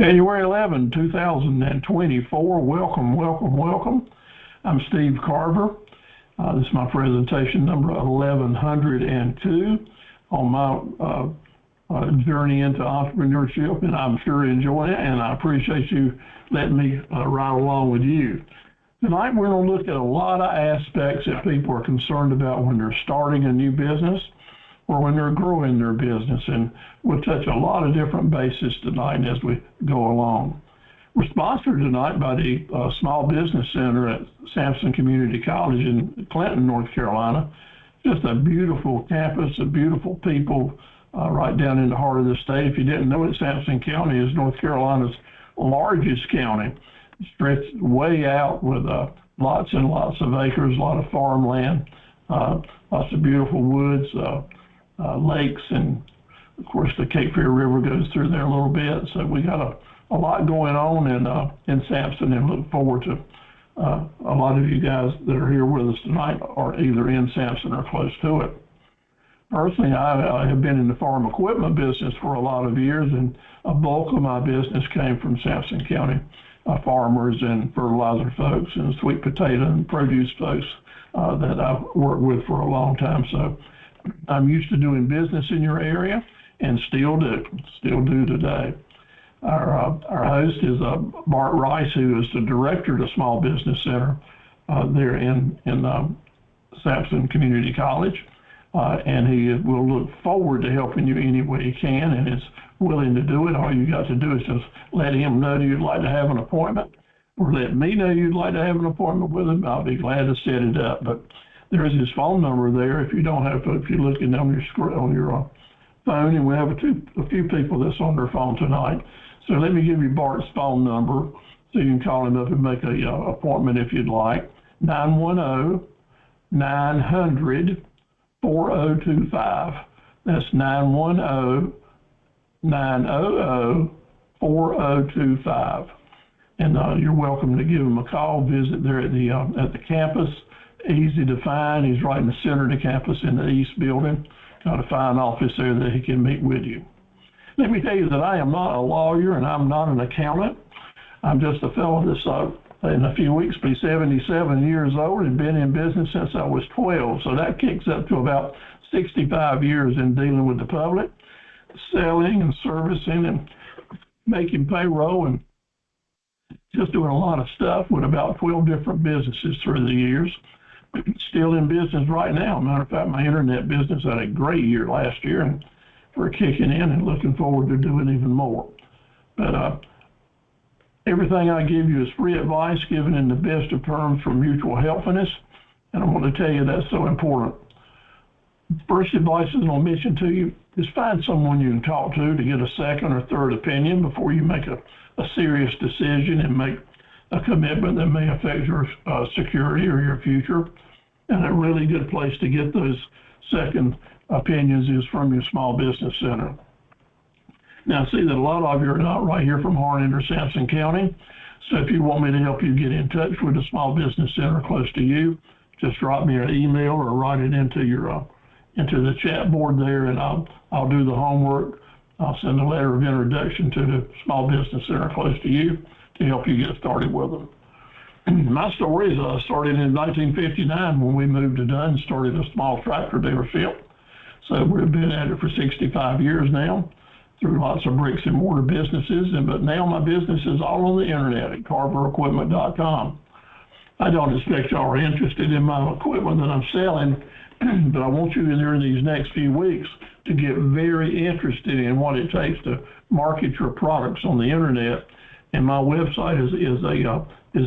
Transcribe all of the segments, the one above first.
January 11, 2024. Welcome, welcome, welcome. I'm Steve Carver. This is my presentation number 1102 on my journey into entrepreneurship, and I'm sure enjoying it, and I appreciate you letting me ride along with you. Tonight we're going to look at a lot of aspects that people are concerned about when they're starting a new business or when they're growing their business, and we'll touch a lot of different bases tonight as we go along. We're sponsored tonight by the Small Business Center at Sampson Community College in Clinton, North Carolina. Just a beautiful campus, a beautiful people right down in the heart of the state. If you didn't know it, Sampson County is North Carolina's largest county, stretched way out with lots and lots of acres, a lot of farmland, lots of beautiful woods, lakes, and of course the Cape Fear River goes through there a little bit. So we got a lot going on in Sampson, and look forward to a lot of you guys that are here with us tonight are either in Sampson or close to it. Personally, I have been in the farm equipment business for a lot of years, and a bulk of my business came from Sampson County farmers and fertilizer folks and sweet potato and produce folks that I've worked with for a long time. So I'm used to doing business in your area and still do today. Our host is Bart Rice, who is the director of the Small Business Center there in Sampson Community College. And he will look forward to helping you any way he can and is willing to do it. All you got to do is just let him know you'd like to have an appointment, or let me know you'd like to have an appointment with him. I'll be glad to set it up. But there's his phone number there. If you don't have to, if you're looking on your screen, on your phone, and we have a few people that's on their phone tonight. So let me give you Bart's phone number so you can call him up and make a appointment if you'd like. 910-900-4025. That's 910-900-4025. And you're welcome to give him a call. Visit there at the campus. Easy to find. He's right in the center of the campus in the East Building. Got a fine office there that he can meet with you. Let me tell you that I am not a lawyer and I'm not an accountant. I'm just a fellow that's in a few weeks be 77 years old and been in business since I was 12. So that kicks up to about 65 years in dealing with the public, selling and servicing and making payroll, and just doing a lot of stuff with about 12 different businesses through the years. Still in business right now. Matter of fact, my internet business had a great year last year, and we're kicking in and looking forward to doing even more. But everything I give you is free advice given in the best of terms for mutual helpfulness, and I want to tell you that's so important. First advice is on mission to you is find someone you can talk to get a second or third opinion before you make a serious decision and make a commitment that may affect your security or your future. And a really good place to get those second opinions is from your Small Business Center. Now, I see that a lot of you are not right here from Harlan or Sampson County. So if you want me to help you get in touch with a Small Business Center close to you, just drop me an email or write it into your into the chat board there, and I'll do the homework. I'll send a letter of introduction to the Small Business Center close to you to help you get started with them. My story is started in 1959 when we moved to Dunn, started a small tractor dealership. So we've been at it for 65 years now, through lots of bricks and mortar businesses. But now my business is all on the internet at carverequipment.com. I don't expect y'all are interested in my equipment that I'm selling, but I want you in there in these next few weeks to get very interested in what it takes to market your products on the internet. And my website is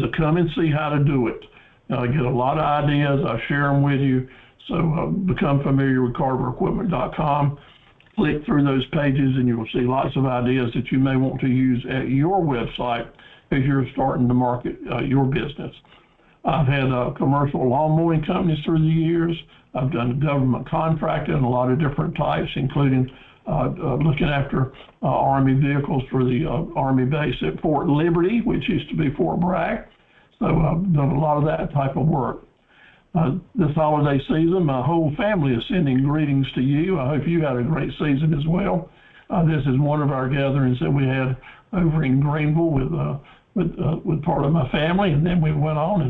a come and see how to do it. I get a lot of ideas. I share them with you. So become familiar with carverequipment.com. Click through those pages and you will see lots of ideas that you may want to use at your website as you're starting to market your business. I've had commercial lawn mowing companies through the years. I've done government contracting, a lot of different types, including looking after Army vehicles for the Army base at Fort Liberty, which used to be Fort Bragg. So I've done a lot of that type of work. This holiday season, my whole family is sending greetings to you. I hope you had a great season as well. This is one of our gatherings that we had over in Greenville with part of my family, and then we went on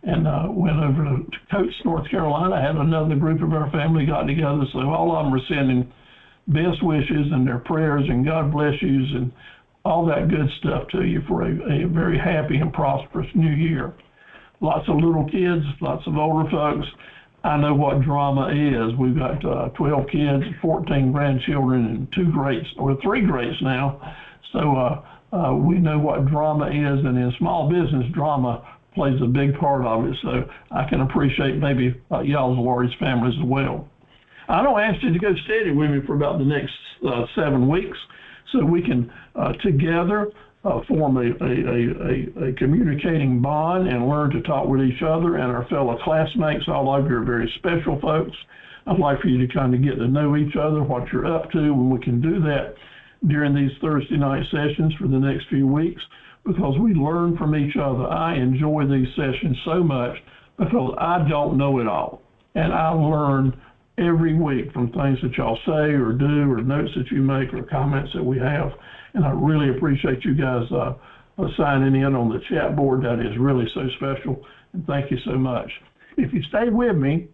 and went over to Coates, North Carolina. I had another group of our family got together, so all of them were sending best wishes and their prayers and God bless yous and all that good stuff to you for a very happy and prosperous new year. Lots of little kids, lots of older folks. I know what drama is. We've got 12 kids, 14 grandchildren, and 3 greats now. So we know what drama is, and in small business, drama plays a big part of it. So I can appreciate maybe y'all's large families as well. I don't ask you to go steady with me for about the next 7 weeks, so we can together form a communicating bond and learn to talk with each other and our fellow classmates. All of you are very special folks. I'd like for you to kind of get to know each other, what you're up to, and we can do that during these Thursday night sessions for the next few weeks, because we learn from each other. I enjoy these sessions so much because I don't know it all, and I learn every week from things that y'all say or do or notes that you make or comments that we have. And I really appreciate you guys signing in on the chat board. That is really so special, and thank you so much. If you stay with me,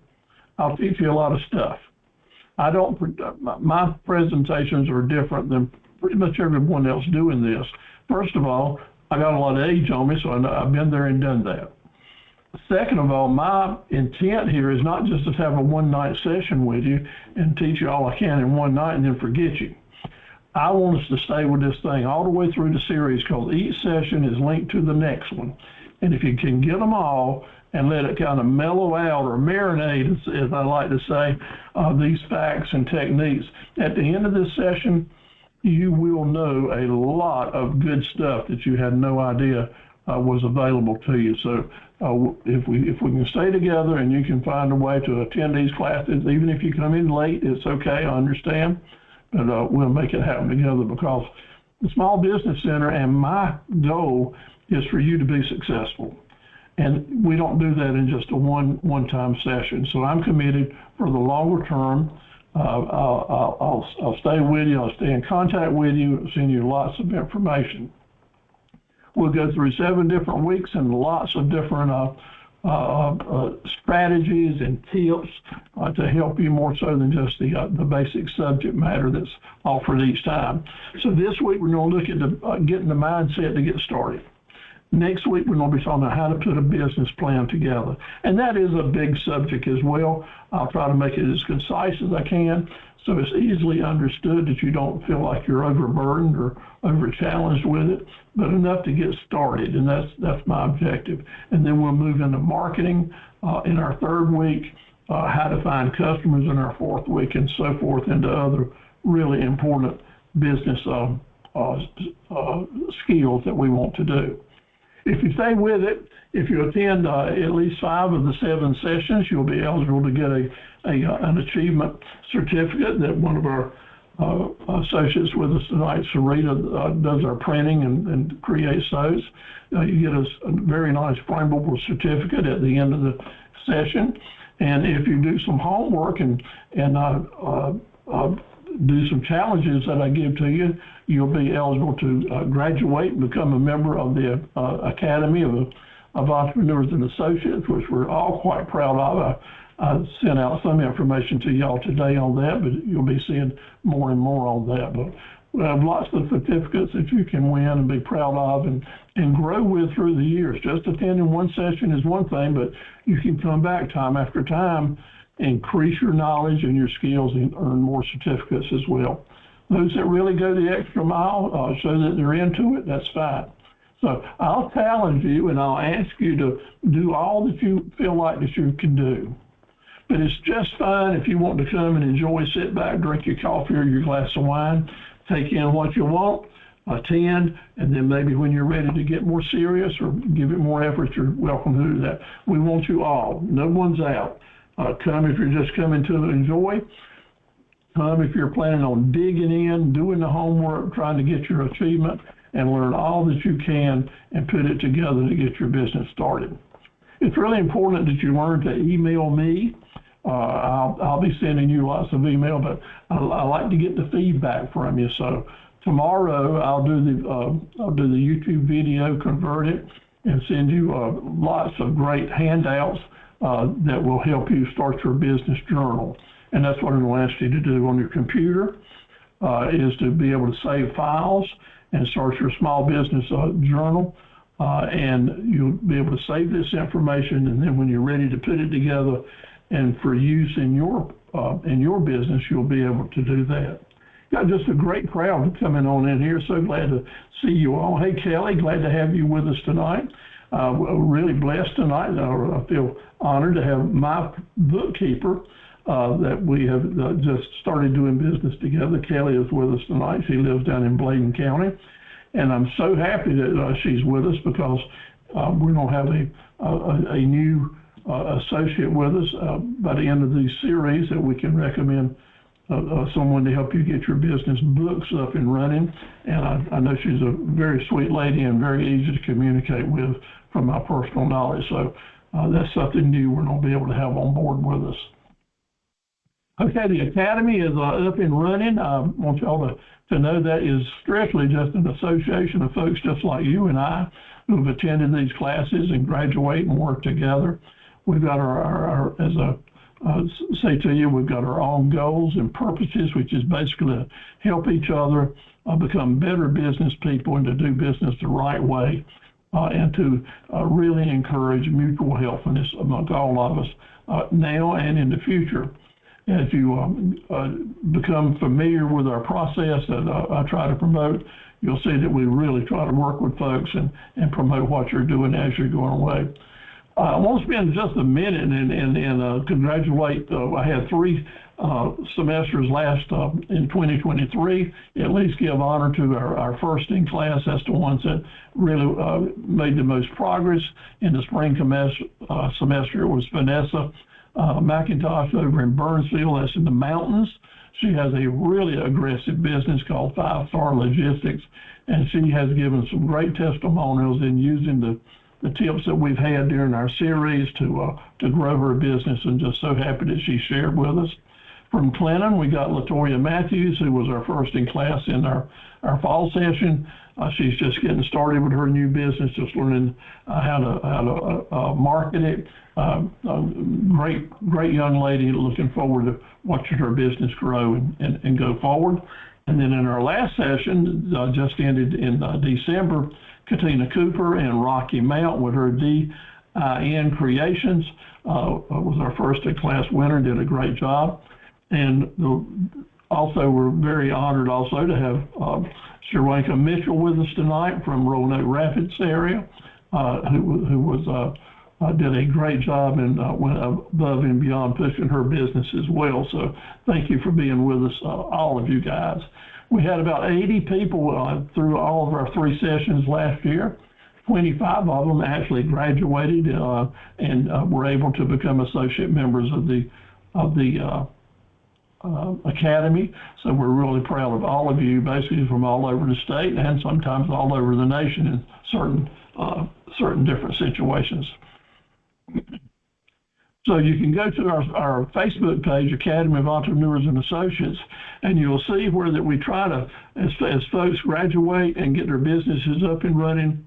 I'll teach you a lot of stuff. My presentations are different than pretty much everyone else doing this. First of all, I got a lot of age on me, so I've been there and done that. Second of all, my intent here is not just to have a one-night session with you and teach you all I can in one night and then forget you. I want us to stay with this thing all the way through the series, because each session is linked to the next one. And if you can get them all and let it kind of mellow out or marinate, as I like to say, these facts and techniques, at the end of this session, you will know a lot of good stuff that you had no idea was available to you. So if we can stay together and you can find a way to attend these classes, even if you come in late, it's okay, I understand. But we'll make it happen together, because the Small Business Center and my goal is for you to be successful. And we don't do that in just a one-time session. So I'm committed for the longer term. I'll stay with you. I'll stay in contact with you, send you lots of information. We'll go through 7 different weeks and lots of different strategies and tips to help you more so than just the basic subject matter that's offered each time. So this week we're going to look at getting the mindset to get started. Next week we're going to be talking about how to put a business plan together, and that is a big subject as well. I'll try to make it as concise as I can, so it's easily understood that you don't feel like you're overburdened or over-challenged with it, but enough to get started, and that's my objective. And then we'll move into marketing in our 3rd week, how to find customers in our 4th week, and so forth, into other really important business skills that we want to do. If you stay with it, if you attend at least 5 of the 7 sessions, you'll be eligible to get an achievement certificate that one of our associates with us tonight, Sarita, does our printing and creates those. You get a very nice frameable certificate at the end of the session. And if you do some homework and do some challenges that I give to you, you'll be eligible to graduate and become a member of the Academy of Entrepreneurs and Associates, which we're all quite proud of. I sent out some information to y'all today on that, but you'll be seeing more and more on that. But we have lots of certificates that you can win and be proud of and grow with through the years. Just attending one session is one thing, but you can come back time after time, increase your knowledge and your skills, and earn more certificates as well. Those that really go the extra mile, show that they're into it, that's fine. So I'll challenge you and I'll ask you to do all that you feel like that you can do. But it's just fine if you want to come and enjoy, sit back, drink your coffee or your glass of wine, take in what you want, attend, and then maybe when you're ready to get more serious or give it more effort, you're welcome to do that. We want you all. No one's out. Come if you're just coming to enjoy. Come if you're planning on digging in, doing the homework, trying to get your achievement, and learn all that you can and put it together to get your business started. It's really important that you learn to email me. I'll be sending you lots of email, but I like to get the feedback from you. So tomorrow I'll do the YouTube video, convert it, and send you lots of great handouts that will help you start your business journal. And that's what I'm going to ask you to do on your computer, is to be able to save files and start your small business journal. And you'll be able to save this information, and then when you're ready to put it together and for use in your business, you'll be able to do that. Got just a great crowd coming on in here. So glad to see you all. Hey, Kelly, glad to have you with us tonight. We're really blessed tonight. I feel honored to have my bookkeeper that we have just started doing business together. Kelly is with us tonight. She lives down in Bladen County. And I'm so happy that she's with us, because we're going to have a new associate with us by the end of these series that we can recommend someone to help you get your business books up and running. And I know she's a very sweet lady and very easy to communicate with from my personal knowledge. So that's something new we're going to be able to have on board with us. Okay, the Academy is up and running. I want y'all to know that is strictly just an association of folks just like you and I who have attended these classes and graduate and work together. We've got our as I say to you, we've got our own goals and purposes, which is basically to help each other become better business people and to do business the right way, and to really encourage mutual helpfulness among all of us now and in the future. As you become familiar with our process that I try to promote, you'll see that we really try to work with folks and promote what you're doing as you're going away. I want to spend just a minute and congratulate. I had 3 semesters last in 2023. At least give honor to our first in class. That's the ones that really made the most progress in the spring semester. It was Vanessa McIntosh over in Burnsville. That's in the mountains. She has a really aggressive business called 5 Star Logistics, and she has given some great testimonials in using the tips that we've had during our series to grow her business, and just so happy that she shared with us. From Clinton, we got Latoya Matthews, who was our first in class in our fall session. She's just getting started with her new business, just learning how to market it. Great young lady, looking forward to watching her business grow and go forward. And then in our last session, just ended in December, Katina Cooper and Rocky Mount with her DIN Creations was our first in class winner, did a great job. And also, we're very honored also to have Sharonka Mitchell with us tonight from Roanoke Rapids area, who did a great job and went above and beyond pushing her business as well. So thank you for being with us, all of you guys. We had about 80 people through all of our 3 sessions last year. 25 of them actually graduated and were able to become associate members of the Academy. So we're really proud of all of you, basically from all over the state and sometimes all over the nation in certain different situations. So you can go to our Facebook page, Academy of Entrepreneurs and Associates, and you'll see where that we try to, as folks graduate and get their businesses up and running,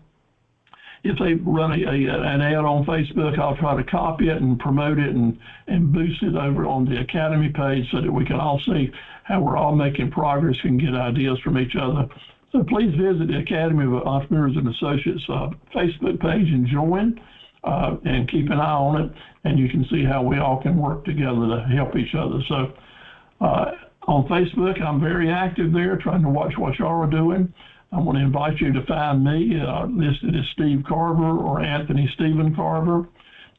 if they run an ad on Facebook, I'll try to copy it and promote it and boost it over on the Academy page so that we can all see how we're all making progress and get ideas from each other. So please visit the Academy of Entrepreneurs and Associates Facebook page and join and keep an eye on it, and you can see how we all can work together to help each other. So on Facebook, I'm very active there, trying to watch what y'all are doing. I want to invite you to find me listed as Steve Carver or Anthony Stephen Carver.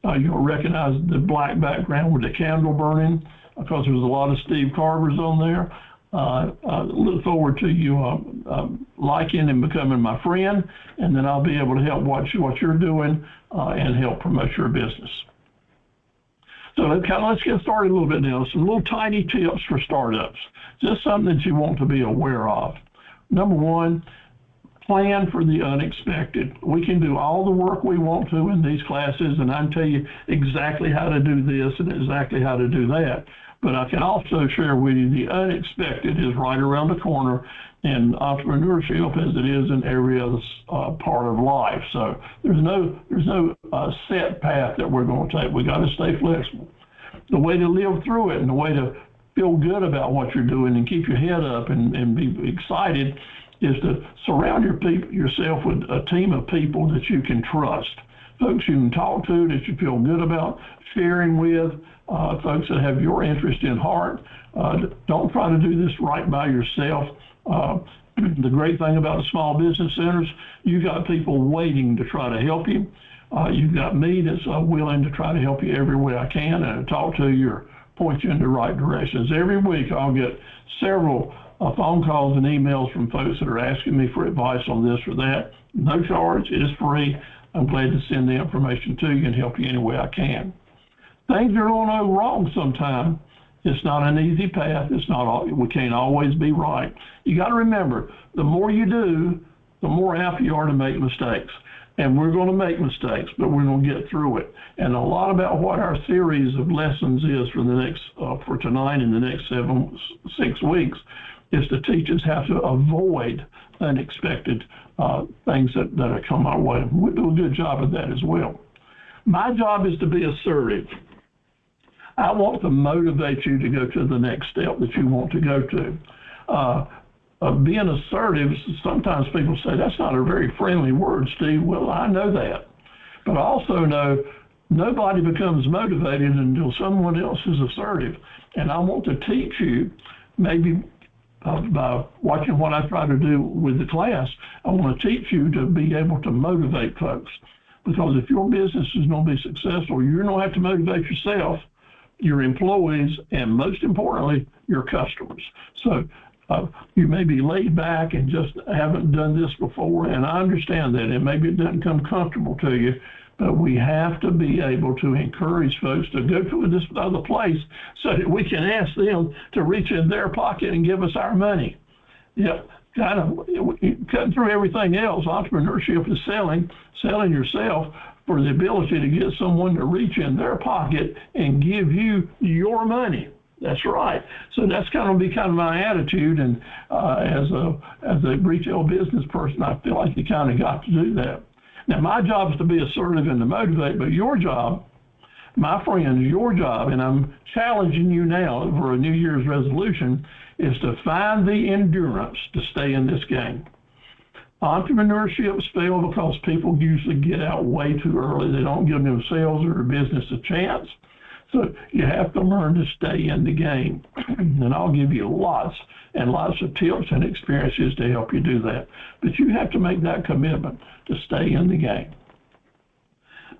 You'll recognize the black background with the candle burning because there's a lot of Steve Carvers on there. I look forward to you liking and becoming my friend, and then I'll be able to help watch what you're doing and help promote your business. So let's get started a little bit now. Some little tiny tips for startups, just something that you want to be aware of. Number 1, plan for the unexpected. We can do all the work we want to in these classes, and I can tell you exactly how to do this and exactly how to do that. But I can also share with you the unexpected is right around the corner in entrepreneurship as it is in every other part of life. So there's no set path that we're going to take. We got to stay flexible. The way to live through it and the way to feel good about what you're doing and keep your head up and be excited is to surround yourself with a team of people that you can trust, folks you can talk to, that you feel good about sharing with, folks that have your interest in heart. Don't try to do this right by yourself. The great thing about the small business centers, you got people waiting to try to help you. You've got me that's willing to try to help you every way I can and talk to you or point you in the right directions. Every week I'll get several phone calls and emails from folks that are asking me for advice on this or that. No charge, it is free. I'm glad to send the information to you and help you any way I can. Things are going to go wrong sometime. It's not an easy path. We can't always be right. You got to remember, the more you do, the more apt you are to make mistakes. And we're going to make mistakes, but we're going to get through it. And a lot about what our series of lessons is for tonight and the next 6 weeks is to teach us how to avoid unexpected things that come our way. We do a good job of that as well. My job is to be assertive. I want to motivate you to go to the next step that you want to go to. Being assertive, sometimes people say, that's not a very friendly word, Steve. Well, I know that. But I also know nobody becomes motivated until someone else is assertive. And I want to teach you, maybe by watching what I try to do with the class, I want to teach you to be able to motivate folks. Because if your business is going to be successful, you're going to have to motivate yourself, your employees, and most importantly, your customers. So you may be laid back and just haven't done this before, and I understand that, and maybe it doesn't come comfortable to you, but we have to be able to encourage folks to go to this other place so that we can ask them to reach in their pocket and give us our money. Kind of cutting through everything else, entrepreneurship is selling yourself for the ability to get someone to reach in their pocket and give you your money. That's right. So that's kind of my attitude. And as a retail business person, I feel like you kind of got to do that. Now, my job is to be assertive and to motivate, but your job, my friends, your job, and I'm challenging you now for a New Year's resolution, is to find the endurance to stay in this game. Entrepreneurships fail because people usually get out way too early. They don't give themselves or their business a chance. So you have to learn to stay in the game. And I'll give you lots and lots of tips and experiences to help you do that. But you have to make that commitment to stay in the game.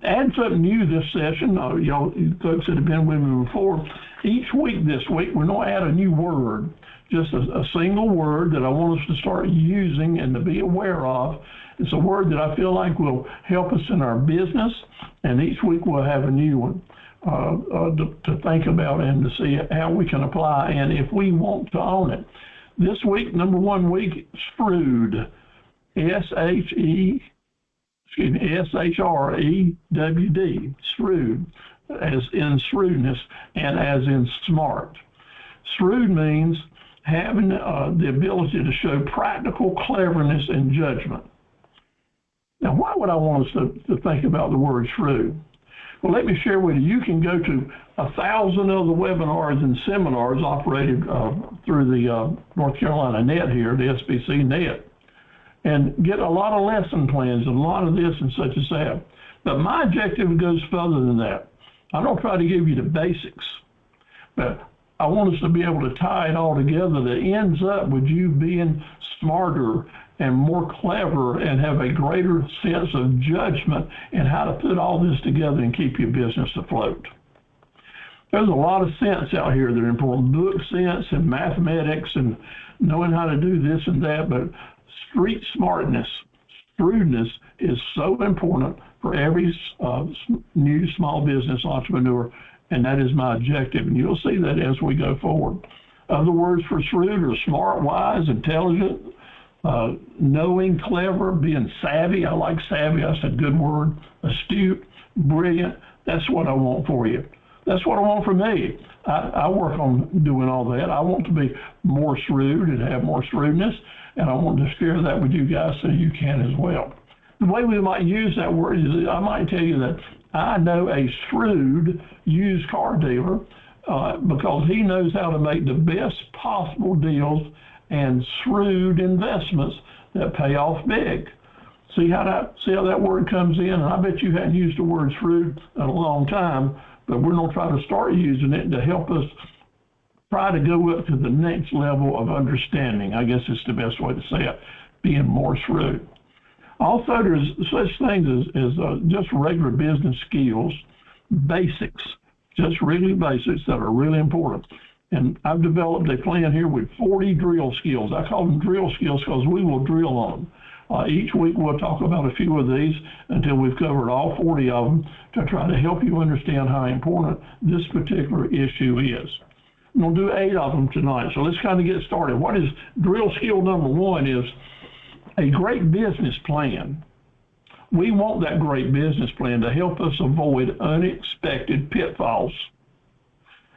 Add something new this session. Y'all folks that have been with me before, each week this week, we're going to add a new word, just a single word that I want us to start using and to be aware of. It's a word that I feel like will help us in our business, and each week we'll have a new one to think about and to see how we can apply and if we want to own it. This week, number 1 week, shrewd, S-H-R-E-W-D, shrewd, as in shrewdness and as in smart. Shrewd means having the ability to show practical cleverness and judgment. Now, why would I want us to think about the word shrewd? Well, let me share with you. You can go to 1,000 other webinars and seminars operated through the North Carolina net here, the SBC net, and get a lot of lesson plans and a lot of this and such as that. But my objective goes further than that. I don't try to give you the basics, but I want us to be able to tie it all together that ends up with you being smarter and more clever and have a greater sense of judgment in how to put all this together and keep your business afloat. There's a lot of sense out here that are important, book sense and mathematics and knowing how to do this and that, but street smartness, shrewdness is so important for every new small business entrepreneur, and that is my objective, and you'll see that as we go forward. Other words for shrewd are smart, wise, intelligent, knowing, clever, being savvy. I like savvy. That's a good word. Astute, brilliant. That's what I want for you. That's what I want for me. I work on doing all that. I want to be more shrewd and have more shrewdness, and I want to share that with you guys so you can as well. The way we might use that word is I might tell you that I know a shrewd used car dealer because he knows how to make the best possible deals and shrewd investments that pay off big. See how that word comes in? And I bet you hadn't used the word shrewd in a long time, but we're going to try to start using it to help us try to go up to the next level of understanding. I guess it's the best way to say it, being more shrewd. Also, there's such things as just regular business skills, basics, just really basics that are really important. And I've developed a plan here with 40 drill skills. I call them drill skills because we will drill on them. Each week we'll talk about a few of these until we've covered all 40 of them to try to help you understand how important this particular issue is. I'm going to do 8 of them tonight, so let's kind of get started. What is drill skill number 1 is a great business plan. We want that great business plan to help us avoid unexpected pitfalls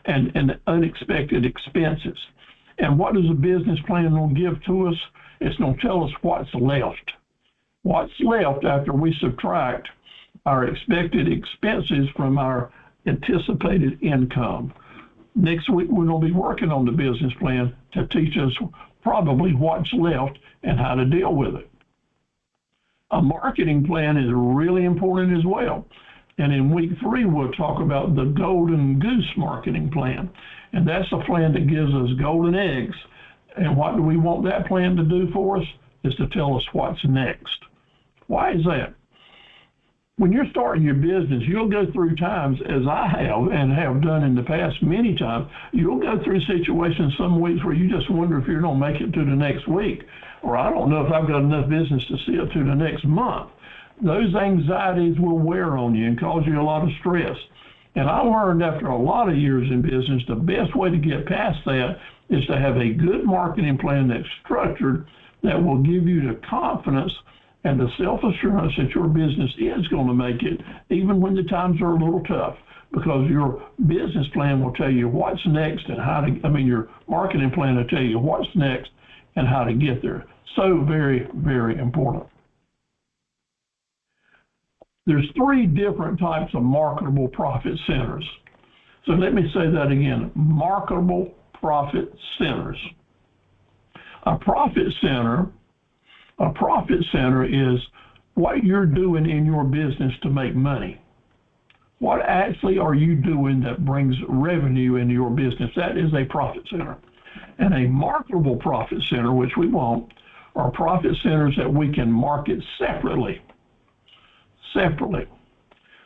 and unexpected expenses. And what does a business plan going to give to us? It's going to tell us what's left. What's left after we subtract our expected expenses from our anticipated income. Next week, we're going to be working on the business plan to teach us probably what's left and how to deal with it. A marketing plan is really important as well. And in week 3, we'll talk about the golden goose marketing plan. And that's a plan that gives us golden eggs. And what do we want that plan to do for us? Is to tell us what's next. Why is that? When you're starting your business, you'll go through times, as I have and have done in the past many times, you'll go through situations some weeks where you just wonder if you're going to make it to the next week. Or I don't know if I've got enough business to see it to the next month. Those anxieties will wear on you and cause you a lot of stress. And I learned after a lot of years in business, the best way to get past that is to have a good marketing plan that's structured that will give you the confidence and the self-assurance that your business is going to make it, even when the times are a little tough, because your business plan will tell you what's next and how to, your marketing plan will tell you what's next and how to get there. So very, very important. There's 3 different types of marketable profit centers. So let me say that again, marketable profit centers. A profit center is what you're doing in your business to make money. What actually are you doing that brings revenue into your business? That is a profit center. And a marketable profit center, which we want, are profit centers that we can market separately.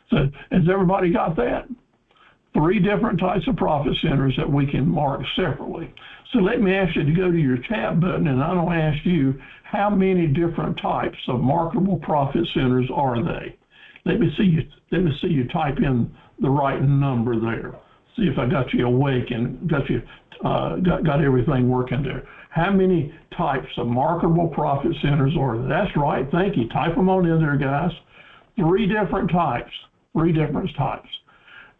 So has everybody got that? 3 different types of profit centers that we can mark separately. So let me ask you to go to your chat button, and I'm going to ask you, how many different types of marketable profit centers are they? Let me see you type in the right number there. See if I got you awake and got everything working there. How many types of marketable profit centers are there? That's right. Thank you. Type them on in there, guys. 3 different types. 3 different types.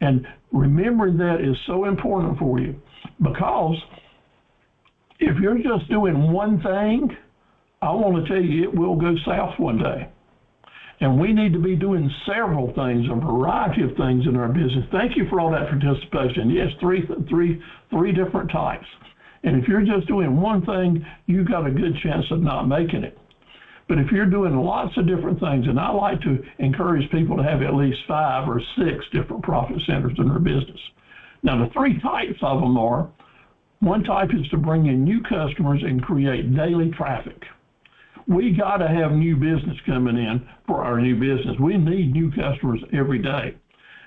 And remembering that is so important for you, because if you're just doing one thing, I want to tell you it will go south one day. And we need to be doing several things, a variety of things in our business. Thank you for all that participation. Yes, three different types. And if you're just doing one thing, you've got a good chance of not making it. But if you're doing lots of different things, and I like to encourage people to have at least 5 or 6 different profit centers in their business. Now, the 3 types of them are, one type is to bring in new customers and create daily traffic. We got to have new business coming in for our new business. We need new customers every day.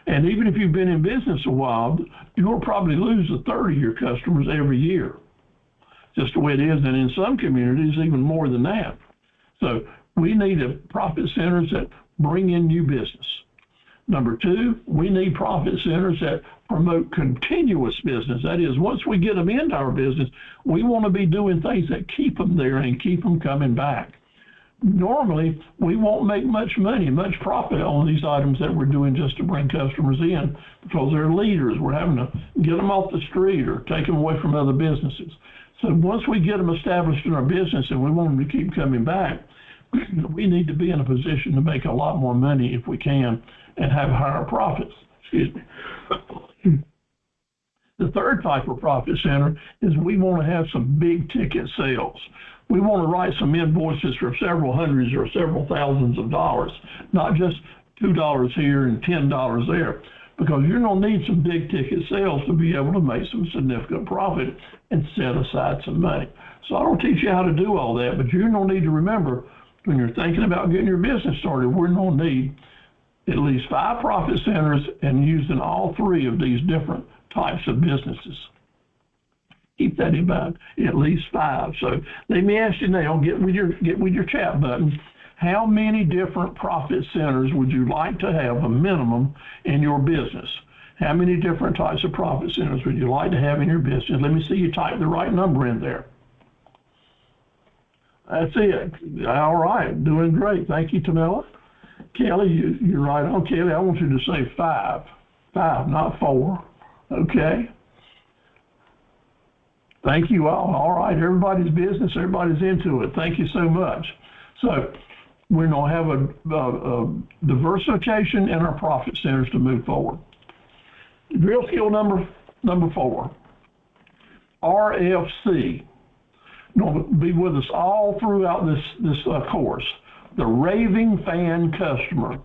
And even if you've been in business a while, you'll probably lose 1/3 of your customers every year. Just the way it is, and in some communities, even more than that. So we need profit centers that bring in new business. Number 2, we need profit centers that promote continuous business. That is, once we get them into our business, we want to be doing things that keep them there and keep them coming back. Normally, we won't make much money, much profit on these items that we're doing just to bring customers in because they're leaders. We're having to get them off the street or take them away from other businesses. So once we get them established in our business and we want them to keep coming back, we need to be in a position to make a lot more money if we can and have higher profits. Excuse me. The third type of profit center is we want to have some big ticket sales. We want to write some invoices for several hundreds or several thousands of dollars, not just $2 here and $10 there, because you're going to need some big ticket sales to be able to make some significant profit and set aside some money. So I don't teach you how to do all that, but you're going to need to remember when you're thinking about getting your business started, we're going to need at least 5 profit centers and using all 3 of these different types of businesses. Keep that in mind, at least 5. So let me ask you now, get with your chat button, how many different profit centers would you like to have a minimum in your business? How many different types of profit centers would you like to have in your business? Let me see you type the right number in there. That's it. All right, doing great. Thank you, Tamela. Kelly, you're right on. Kelly, I want you to say 5. 5, not 4. Okay. Thank you all. All right, everybody's business, everybody's into it. Thank you so much. So we're going to have a diversification in our profit centers to move forward. Drill skill number 4, RFC. Going to be with us all throughout this course. The raving fan customer.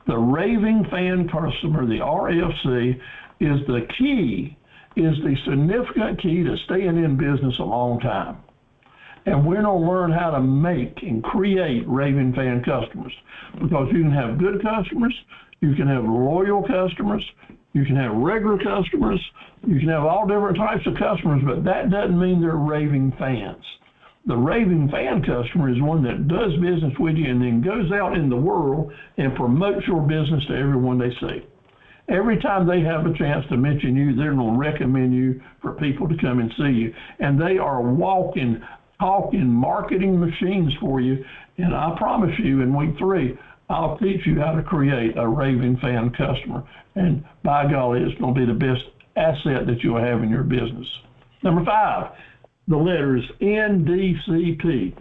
The raving fan customer, the RFC, is the key, is the significant key to staying in business a long time. And we're going to learn how to make and create raving fan customers, because you can have good customers, you can have loyal customers, you can have regular customers, you can have all different types of customers, but that doesn't mean they're raving fans. The raving fan customer is one that does business with you and then goes out in the world and promotes your business to everyone they see. Every time they have a chance to mention you, they're going to recommend you for people to come and see you. And they are walking, talking, marketing machines for you. And I promise you, in week 3, I'll teach you how to create a raving fan customer. And by golly, it's going to be the best asset that you'll have in your business. Number 5, the letters NDCP.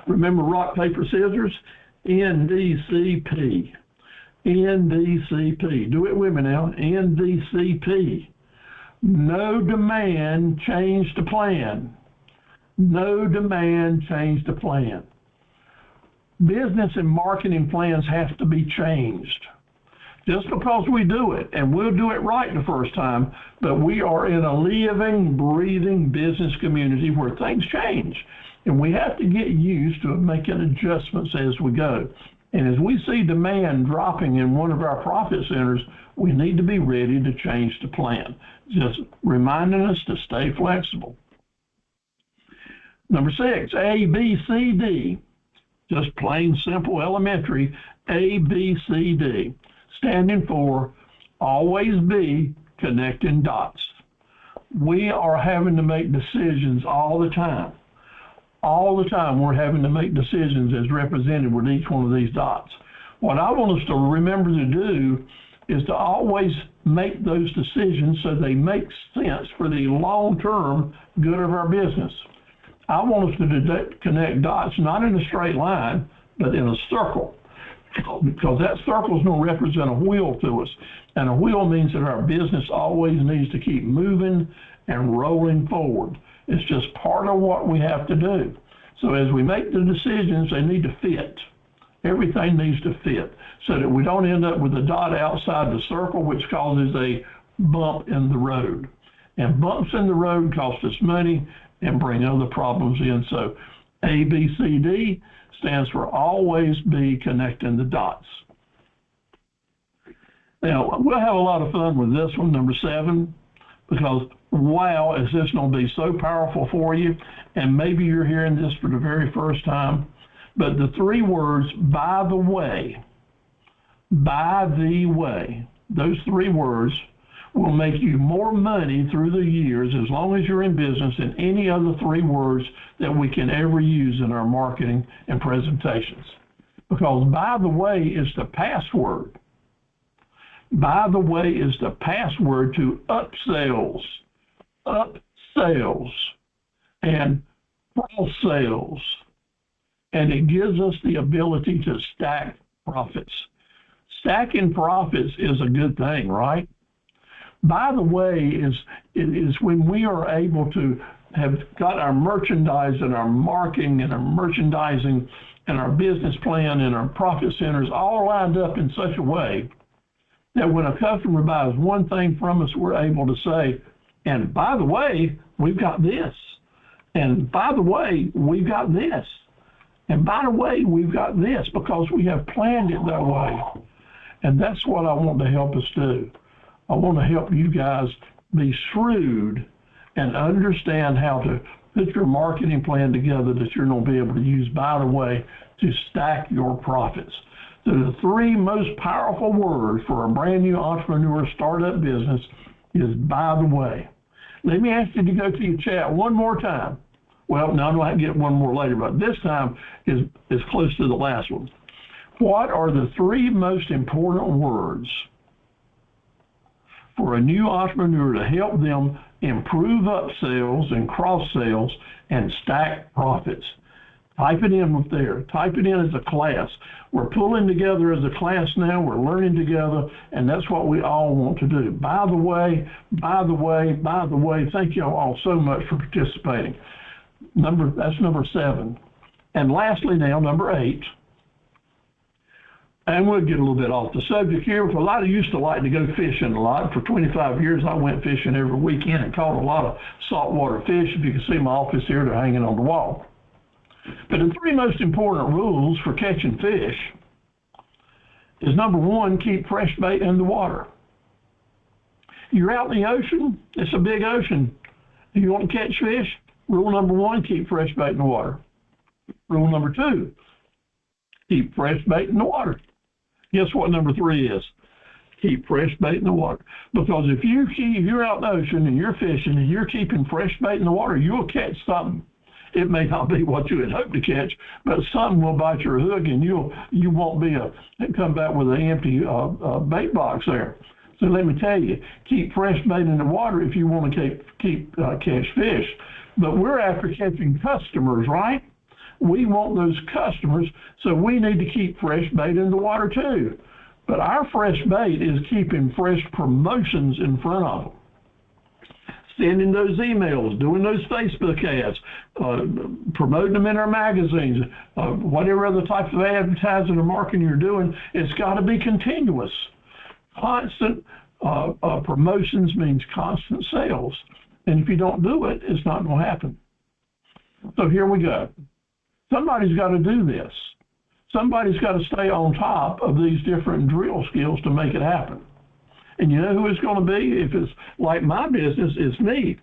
Remember rock, paper, scissors? NDCP. NDCP. Do it with me now. NDCP. No demand, change the plan. No demand, change the plan. Business and marketing plans have to be changed. Just because we do it, and we'll do it right the first time, but we are in a living, breathing business community where things change. And we have to get used to making adjustments as we go. And as we see demand dropping in one of our profit centers, we need to be ready to change the plan. Just reminding us to stay flexible. Number 6, A, B, C, D. Just plain, simple, elementary, A, B, C, D. Standing for always be connecting dots. We are having to make decisions all the time. All the time we're having to make decisions as represented with each one of these dots. What I want us to remember to do is to always make those decisions so they make sense for the long-term good of our business. I want us to connect dots not in a straight line, but in a circle, because that circle is going to represent a wheel to us. And a wheel means that our business always needs to keep moving and rolling forward. It's just part of what we have to do. So as we make the decisions, they need to fit. Everything needs to fit so that we don't end up with a dot outside the circle, which causes a bump in the road. And bumps in the road cost us money and bring other problems in. So A, B, C, D stands for always be connecting the dots. Now, we'll have a lot of fun with this one, number 7, because wow, is this going to be so powerful for you. And maybe you're hearing this for the very first time, but the 3 words, by the way, those 3 words will make you more money through the years as long as you're in business than any other 3 words that we can ever use in our marketing and presentations. Because by the way is the password. By the way is the password to upsells, and cross sales. And it gives us the ability to stack profits. Stacking profits is a good thing, right? By the way is when we are able to have got our merchandise and our marketing and our merchandising and our business plan and our profit centers all lined up in such a way that when a customer buys one thing from us, we're able to say, and by the way, we've got this. And by the way, we've got this. And by the way, we've got this, because we have planned it that way. And that's what I want to help us do. I want to help you guys be shrewd and understand how to put your marketing plan together that you're going to be able to use, by the way, to stack your profits. So the 3 most powerful words for a brand new entrepreneur startup business is by the way. Let me ask you to go to your chat one more time. Well, no, I might get one more later, but this time is close to the last one. What are the 3 most important words for a new entrepreneur to help them improve upsells and cross sales and stack profits? Type it in up there. Type it in as a class. We're pulling together as a class now. We're learning together, and that's what we all want to do. By the way, by the way, by the way, thank you all so much for participating. That's number 7. And lastly now, number 8. And we'll get a little bit off the subject here, because a lot of you used to like to go fishing a lot. For 25 years, I went fishing every weekend and caught a lot of saltwater fish. If you can see my office here, they're hanging on the wall. But the 3 most important rules for catching fish is, number 1, keep fresh bait in the water. You're out in the ocean, it's a big ocean. If you want to catch fish, rule number 1, keep fresh bait in the water. Rule number 2, keep fresh bait in the water. Guess what number 3 is? Keep fresh bait in the water. Because if you're out in the ocean and you're fishing and you're keeping fresh bait in the water, you'll catch something. It may not be what you had hoped to catch, but something will bite your hook, and you won't be come back with an empty bait box there. So let me tell you, keep fresh bait in the water if you want to catch fish. But we're after catching customers, right? We want those customers, so we need to keep fresh bait in the water too. But our fresh bait is keeping fresh promotions in front of them. Sending those emails, doing those Facebook ads, promoting them in our magazines, whatever other types of advertising or marketing you're doing, it's got to be continuous. Constant promotions means constant sales. And if you don't do it, it's not going to happen. So here we go. Somebody's got to do this. Somebody's got to stay on top of these different drill skills to make it happen. And you know who it's going to be? If it's like my business, it's me.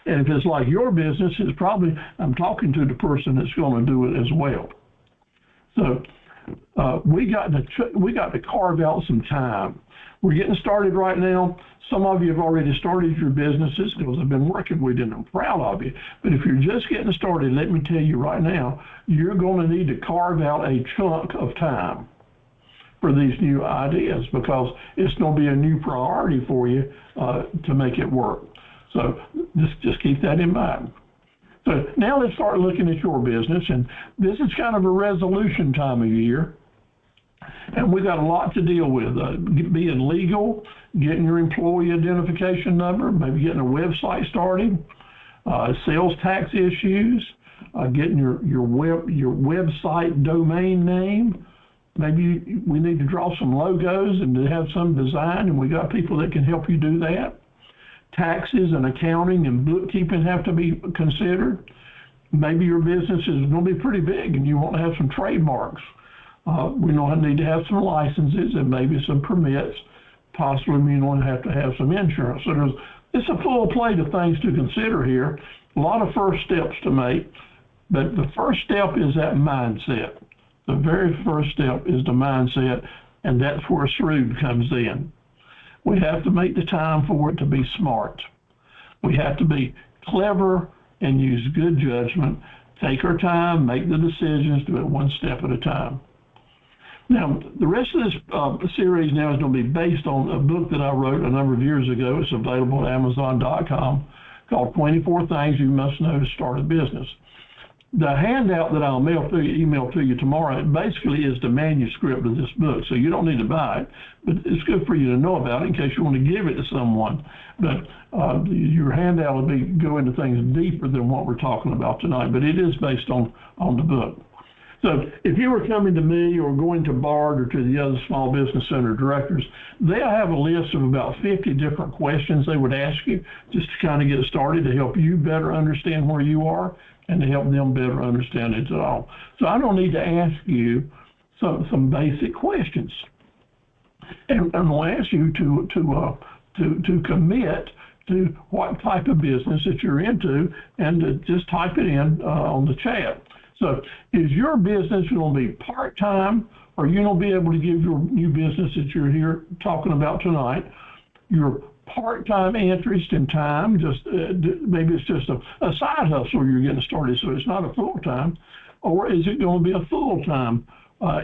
And if it's like your business, it's probably, I'm talking to the person that's going to do it as well. So we got to carve out some time. We're getting started right now. Some of you have already started your businesses because I've been working with you, and I'm proud of you. But if you're just getting started, let me tell you right now, you're going to need to carve out a chunk of time for these new ideas, because it's going to be a new priority for you to make it work. So just keep that in mind. So now let's start looking at your business, and this is kind of a resolution time of year, and we got a lot to deal with. Being legal, getting your employee identification number, maybe getting a website started, sales tax issues, getting your website domain name. Maybe we need to draw some logos and to have some design, and we got people that can help you do that. Taxes and accounting and bookkeeping have to be considered. Maybe your business is going to be pretty big and you want to have some trademarks. We need to have some licenses and maybe some permits. Possibly we don't have to have some insurance. So it's a full plate of things to consider here. A lot of first steps to make, but the first step is that mindset. The very first step is the mindset, and that's where shrewd comes in. we have to make the time for it to be smart. We have to be clever and use good judgment, take our time, make the decisions, do it one step at a time. Now, the rest of this series now is going to be based on a book that I wrote a number of years ago. It's available at Amazon.com, called 24 Things You Must Know to Start a Business. The handout that I'll email to you tomorrow, basically is the manuscript of this book, so you don't need to buy it, but it's good for you to know about it in case you want to give it to someone. But your handout will go into things deeper than what we're talking about tonight, but it is based on the book. So if you were coming to me or going to BARD or to the other Small Business Center directors, they'll have a list of about 50 different questions they would ask you just to kind of get started to help you better understand where you are and to help them better understand it at all. So I don't need to ask you some basic questions. And I'm going to ask you to commit to what type of business that you're into and to just type it in on the chat. So is your business going to be part-time, or you going to be able to give your new business that you're here talking about tonight your part-time interest in time, just maybe it's just a side hustle you're getting started, so it's not a full-time, or is it going to be a full-time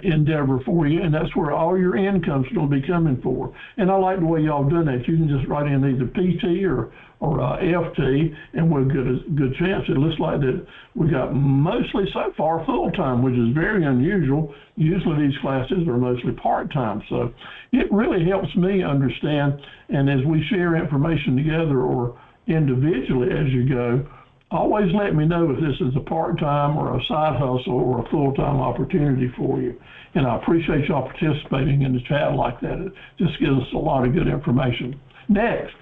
endeavor for you, and that's where all your income's going to be coming for. And I like the way y'all done that. You can just write in either PT or FT, and we'll get a good chance. It looks like that we got mostly so far full-time, which is very unusual. Usually these classes are mostly part-time, so it really helps me understand. And as we share information together or individually as you go, always let me know if this is a part-time or a side hustle or a full-time opportunity for you. And I appreciate y'all participating in the chat like that. It just gives us a lot of good information. Next,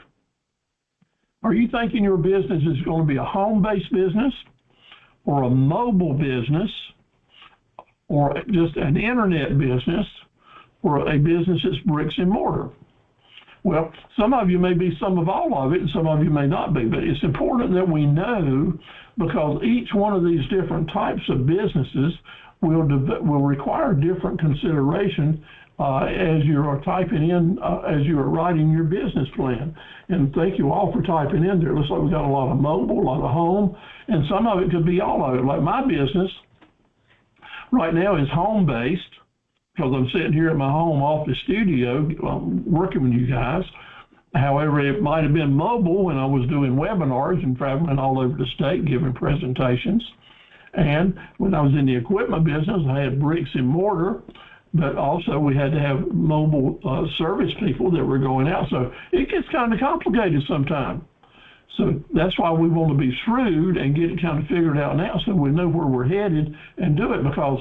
are you thinking your business is going to be a home-based business or a mobile business or just an internet business or a business that's bricks and mortar? Well, some of you may be some of all of it, and some of you may not be, but it's important that we know, because each one of these different types of businesses will require different consideration as you are typing in, as you are writing your business plan. And thank you all for typing in there. It looks like we got a lot of mobile, a lot of home, and some of it could be all of it. Like my business right now is home-based, because I'm sitting here at my home office studio working with you guys. However, it might have been mobile when I was doing webinars and traveling all over the state giving presentations. And when I was in the equipment business, I had bricks and mortar, but also we had to have mobile service people that were going out. So it gets kind of complicated sometimes. So that's why we want to be shrewd and get it kind of figured out now so we know where we're headed and do it, because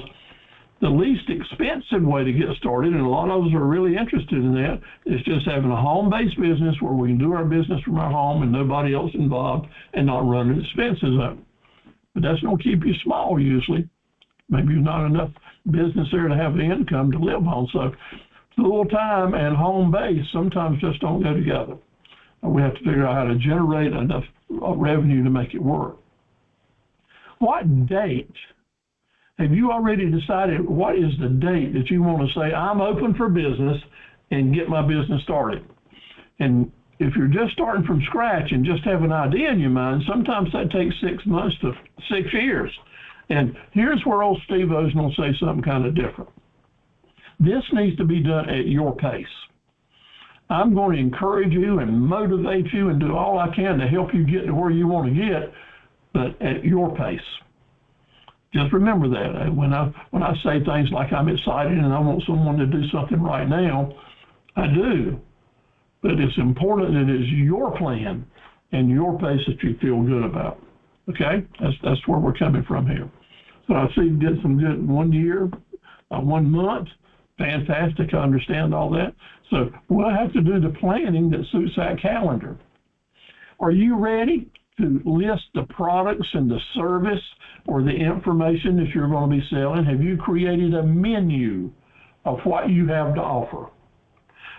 the least expensive way to get started, and a lot of us are really interested in that, is just having a home-based business where we can do our business from our home and nobody else involved and not running expenses up. But that's going to keep you small usually. Maybe there's not enough business there to have the income to live on. So full-time and home-based sometimes just don't go together. We have to figure out how to generate enough revenue to make it work. What date? Have you already decided what is the date that you want to say, I'm open for business and get my business started? And if you're just starting from scratch and just have an idea in your mind, sometimes that takes 6 months to 6 years. And here's where old Steve O's going to say something kind of different. This needs to be done at your pace. I'm going to encourage you and motivate you and do all I can to help you get to where you want to get, but at your pace. Just remember that. When I say things like I'm excited and I want someone to do something right now, I do. But it's important that it's your plan and your pace that you feel good about. Okay? That's where we're coming from here. So I see you did some good 1 year, 1 month. Fantastic. I understand all that. So we'll have to do the planning that suits that calendar. Are you ready to list the products and the service or the information that you're going to be selling? Have you created a menu of what you have to offer?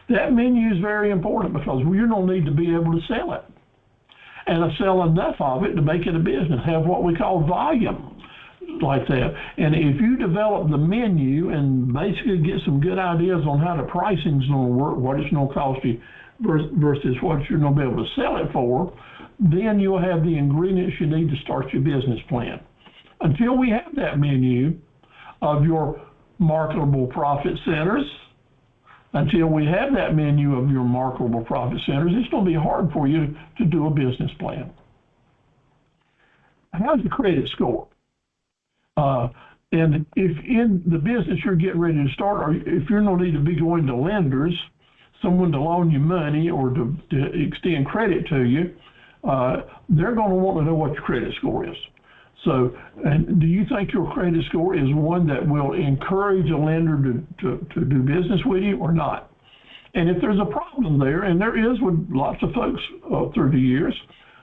That menu is very important because you're going to need to be able to sell it and sell enough of it to make it a business, have what we call volume like that. And if you develop the menu and basically get some good ideas on how the pricing is going to work, what it's going to cost you, versus what you're going to be able to sell it for, then you'll have the ingredients you need to start your business plan. Until we have that menu of your marketable profit centers, until we have that menu of your marketable profit centers, it's going to be hard for you to do a business plan. How's your credit score? And if in the business you're getting ready to start, or if you're going to need to be going to lenders, someone to loan you money or to extend credit to you, they're going to want to know what your credit score is. So, and do you think your credit score is one that will encourage a lender to do business with you or not? And if there's a problem there, and there is with lots of folks through the years,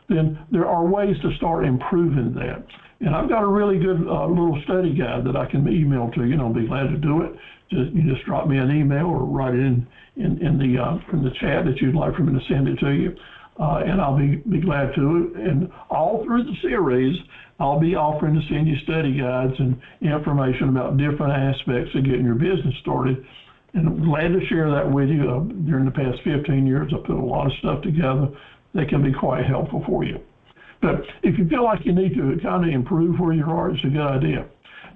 then there are ways to start improving that. And I've got a really good little study guide that I can email to you, and I'll be glad to do it. You just drop me an email or write it in the chat that you'd like for me to send it to you, and I'll be glad to. And all through the series, I'll be offering to send you study guides and information about different aspects of getting your business started. And I'm glad to share that with you. During the past 15 years, I've put a lot of stuff together that can be quite helpful for you. But if you feel like you need to kind of improve where you are, it's a good idea.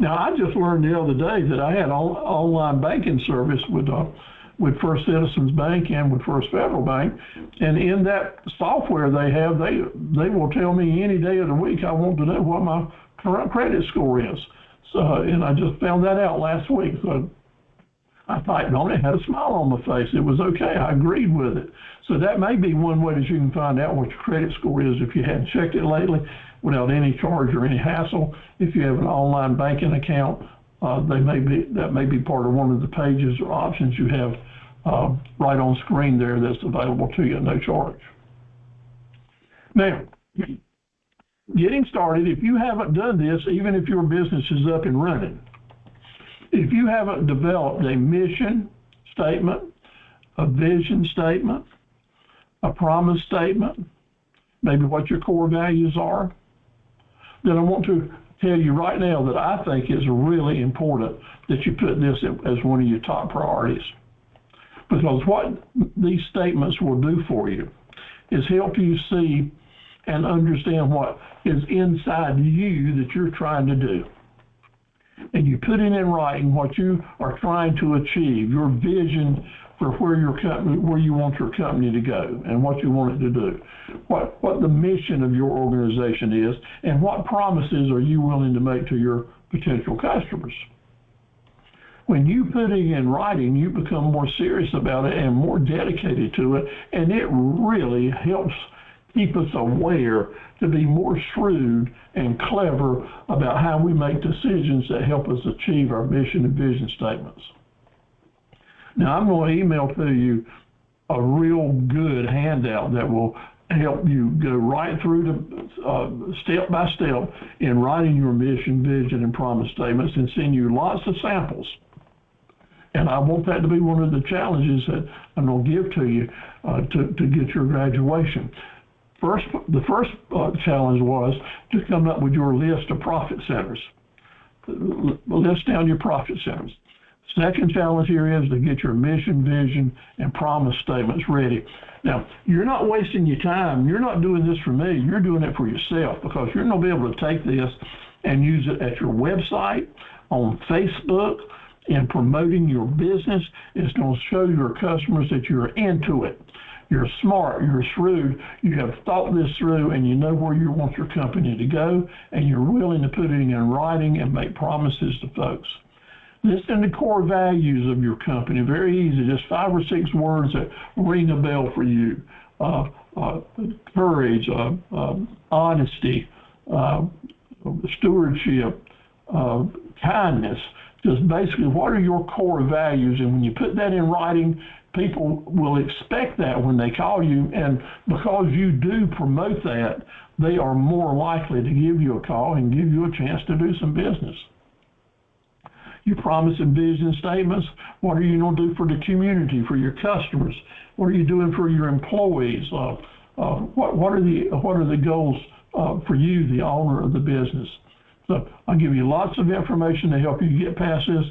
Now, I just learned the other day that I had online banking service with First Citizens Bank and with First Federal Bank, and in that software they will tell me any day of the week I want to know what my current credit score is. So, and I just found that out last week. So I typed on it, had a smile on my face. It was okay. I agreed with it. So that may be one way that you can find out what your credit score is if you hadn't checked it lately, without any charge or any hassle. If you have an online banking account, that may be part of one of the pages or options you have right on screen there that's available to you at no charge. Now, getting started, if you haven't done this, even if your business is up and running, if you haven't developed a mission statement, a vision statement, a promise statement, maybe what your core values are, then I want to tell you right now that I think it's really important that you put this as one of your top priorities. Because what these statements will do for you is help you see and understand what is inside you that you're trying to do. And you put it in writing what you are trying to achieve, your vision for where you want your company to go and what you want it to do, what the mission of your organization is, and what promises are you willing to make to your potential customers. When you put it in writing, you become more serious about it and more dedicated to it, and it really helps keep us aware to be more shrewd and clever about how we make decisions that help us achieve our mission and vision statements. Now, I'm going to email to you a real good handout that will help you go right through the step by step in writing your mission, vision, and promise statements, and send you lots of samples. And I want that to be one of the challenges that I'm going to give to you to get your graduation. The first challenge was to come up with your list of profit centers. List down your profit centers. Second challenge here is to get your mission, vision, and promise statements ready. Now, you're not wasting your time. You're not doing this for me. You're doing it for yourself, because you're going to be able to take this and use it at your website, on Facebook, in promoting your business. It's going to show your customers that you're into it. You're smart, you're shrewd, you have thought this through, and you know where you want your company to go, and you're willing to put it in writing and make promises to folks. Listen to core values of your company. Very easy, just 5 or 6 words that ring a bell for you. Courage, honesty, stewardship, kindness. Just basically, what are your core values? And when you put that in writing, people will expect that when they call you, and because you do promote that, they are more likely to give you a call and give you a chance to do some business. Your promise and vision statements, what are you going to do for the community, for your customers? What are you doing for your employees? What are the goals for you, the owner of the business? So I'll give you lots of information to help you get past this.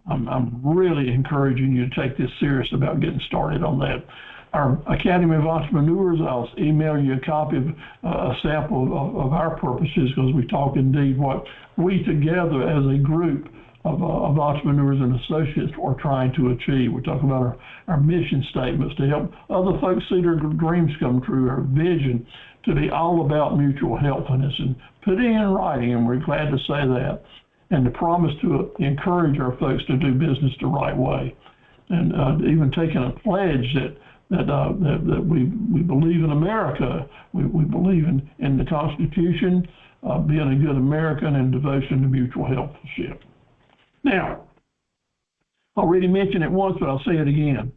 I'm really encouraging you to take this serious about getting started on that. our Academy of Entrepreneurs, I'll email you a copy of a sample of our purposes, because we talk indeed what we together as a group of entrepreneurs and associates are trying to achieve. We talk about our mission statements to help other folks see their dreams come true, our vision to be all about mutual helpfulness, and put it in writing, and we're glad to say that, and the promise to encourage our folks to do business the right way, and even taking a pledge that we believe in America, we believe in the Constitution, being a good American, and devotion to mutual helpfulship. Now, I already mentioned it once, but I'll say it again.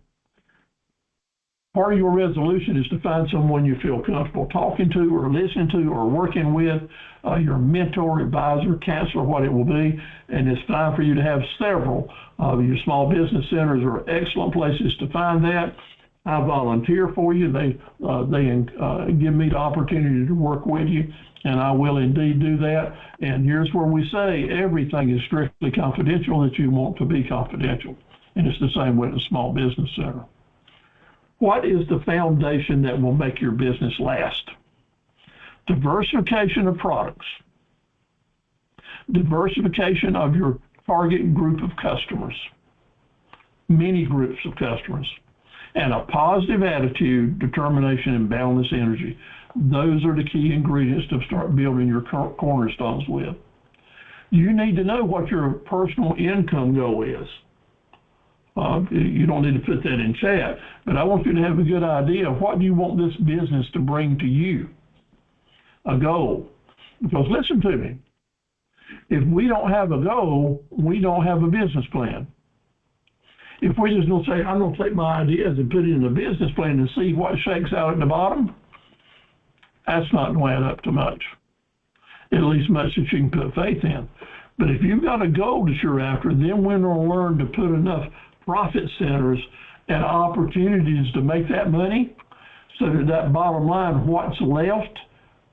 Part of your resolution is to find someone you feel comfortable talking to or listening to or working with, your mentor, advisor, counselor, what it will be, and it's time for you to have several. Your small business centers are excellent places to find that. I volunteer for you. They give me the opportunity to work with you, and I will indeed do that. And here's where we say everything is strictly confidential that you want to be confidential, and it's the same with a small business center. What is the foundation that will make your business last? Diversification of products, diversification of your target group of customers, many groups of customers, and a positive attitude, determination, and boundless energy. Those are the key ingredients to start building your cornerstones with. You need to know what your personal income goal is. You don't need to put that in chat, but I want you to have a good idea of what do you want this business to bring to you, a goal. Because listen to me, if we don't have a goal, we don't have a business plan. If we're just going to say, I'm going to take my ideas and put it in a business plan and see what shakes out at the bottom, that's not going to add up to much, at least much that you can put faith in. But if you've got a goal that you're after, then we're going to learn to put enough profit centers and opportunities to make that money so that that bottom line, what's left,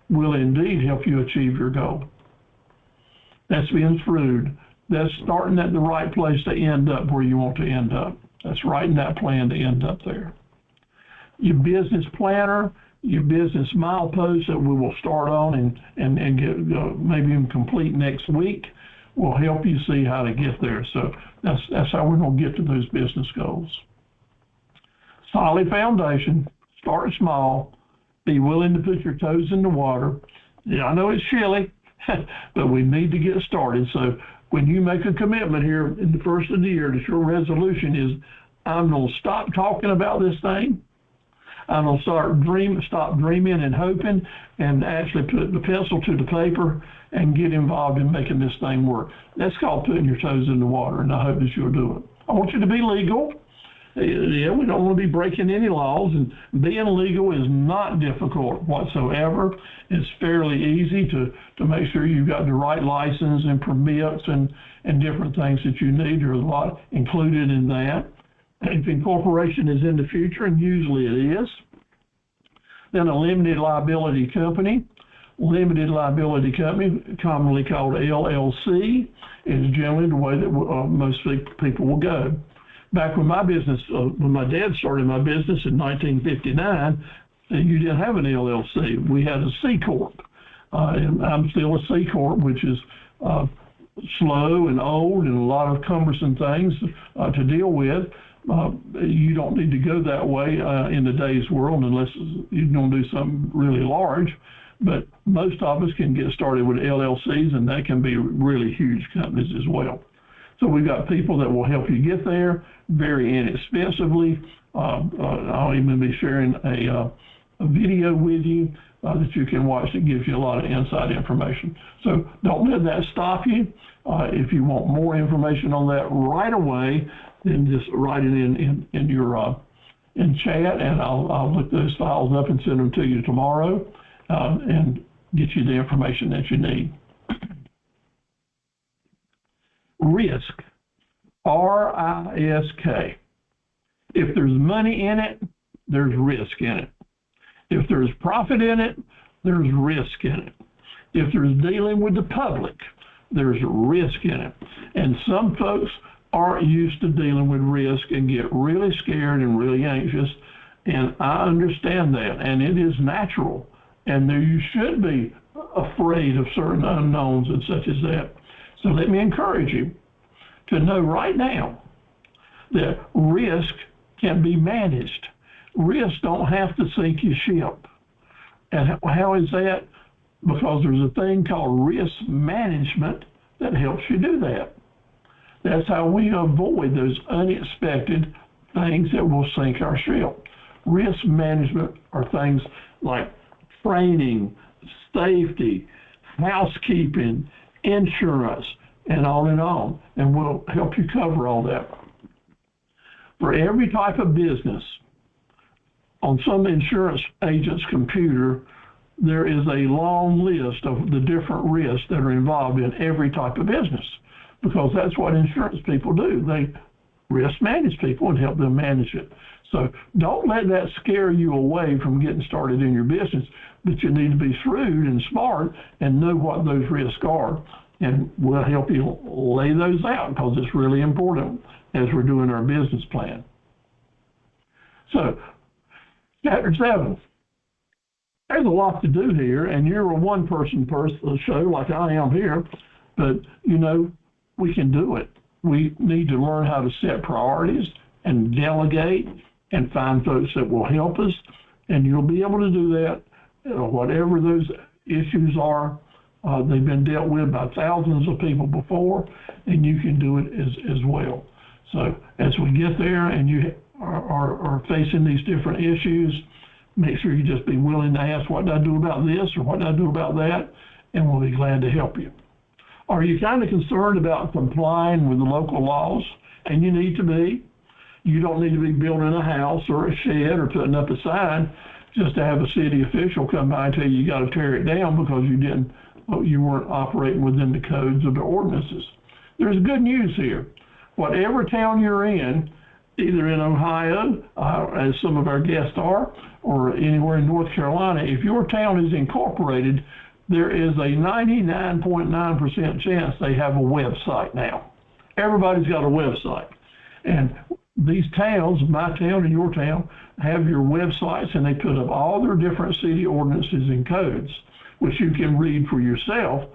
will indeed help you achieve your goal. That's being shrewd. That's starting at the right place to end up where you want to end up. That's writing that plan to end up there. Your business planner, your business mileposts that we will start on and get maybe even complete next week will help you see how to get there. So that's how we're going to get to those business goals. Solid foundation, start small, be willing to put your toes in the water. Yeah, I know it's chilly, but we need to get started. So when you make a commitment here in the first of the year, that your resolution is, I'm going to stop talking about this thing. I'm going to stop dreaming and hoping, and actually put the pencil to the paper and get involved in making this thing work. That's called putting your toes in the water, and I hope that you'll do it. I want you to be legal. Yeah, we don't want to be breaking any laws, and being legal is not difficult whatsoever. It's fairly easy to make sure you've got the right license and permits and different things that you need. There's a lot included in that. If incorporation is in the future, and usually it is, then a limited liability company. Limited liability company, commonly called LLC, is generally the way that most people will go. Back when my business, when my dad started my business in 1959, you didn't have an LLC. We had a C Corp. And I'm still a C Corp, which is slow and old and a lot of cumbersome things to deal with. You don't need to go that way in today's world unless you're going to do something really large. But most of us can get started with LLCs, and they can be really huge companies as well. So we've got people that will help you get there very inexpensively. I'll even be sharing a video with you that you can watch that gives you a lot of inside information. So don't let that stop you. If you want more information on that right away, then just write it in your in chat, and I'll look those files up and send them to you tomorrow and get you the information that you need. Risk, R-I-S-K. If there's money in it, there's risk in it. If there's profit in it, there's risk in it. If there's dealing with the public, there's risk in it. And some folks aren't used to dealing with risk and get really scared and really anxious, And I understand that, and it is natural. And there you should be afraid of certain unknowns and such as that. So let me encourage you to know right now that risk can be managed. Risks don't have to sink your ship. And how is that? Because there's a thing called risk management that helps you do that. That's how we avoid those unexpected things that will sink our ship. Risk management are things like training, safety, housekeeping, insurance, and on and on. And we'll help you cover all that. For every type of business, on some insurance agent's computer, there is a long list of the different risks that are involved in every type of business, because that's what insurance people do. They risk manage people and help them manage it. So don't let that scare you away from getting started in your business, but you need to be shrewd and smart and know what those risks are. And we'll help you lay those out, because it's really important as we're doing our business plan. So, Chapter 7. There's a lot to do here, and you're a one-person show like I am here, but, you know, we can do it. We need to learn how to set priorities and delegate and find folks that will help us, and you'll be able to do that. Whatever those issues are, they've been dealt with by thousands of people before, and you can do it as well. So as we get there and you are facing these different issues, make sure you just be willing to ask, what do I do about this or what do I do about that? And we'll be glad to help you. Are you kind of concerned about complying with the local laws? And you need to be. You don't need to be building a house or a shed or putting up a sign just to have a city official come by and tell you got to tear it down because you weren't operating within the codes of the ordinances. There's good news here. Whatever town you're in, either in Ohio, as some of our guests are, or anywhere in North Carolina, if your town is incorporated, there is a 99.9% chance they have a website now. Everybody's got a website. And these towns, my town and your town, have your websites, and they put up all their different city ordinances and codes, which you can read for yourself,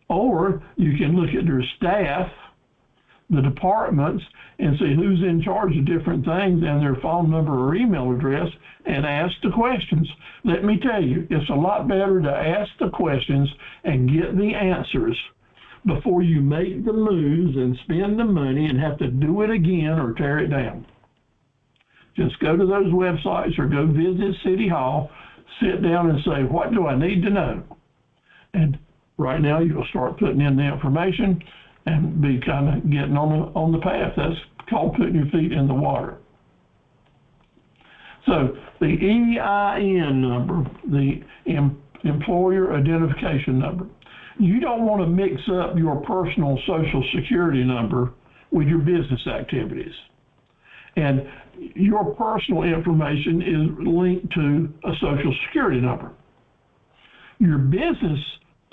or you can look at their staff, the departments, and see who's in charge of different things and their phone number or email address, and ask the questions. Let me tell you, it's a lot better to ask the questions and get the answers before you make the moves and spend the money and have to do it again or tear it down. Just go to those websites or go visit City Hall, sit down and say, what do I need to know? And right now you'll start putting in the information and be kind of getting on the path. That's called putting your feet in the water. So the EIN number, the employer identification number, you don't want to mix up your personal Social Security number with your business activities. And your personal information is linked to a Social Security number. Your business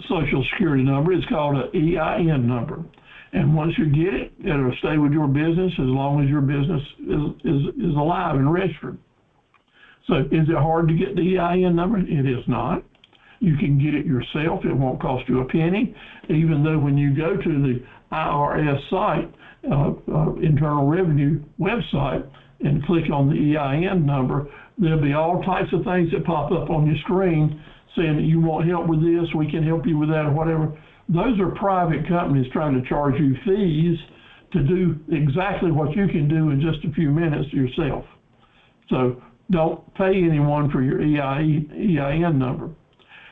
Social Security number is called an EIN number. And once you get it, it'll stay with your business as long as your business is alive and registered. So is it hard to get the EIN number? It is not. You can get it yourself. It won't cost you a penny, even though when you go to the IRS site, Internal Revenue website, and click on the EIN number, there'll be all types of things that pop up on your screen saying that you want help with this, we can help you with that, or whatever. Those are private companies trying to charge you fees to do exactly what you can do in just a few minutes yourself. So don't pay anyone for your EIN number.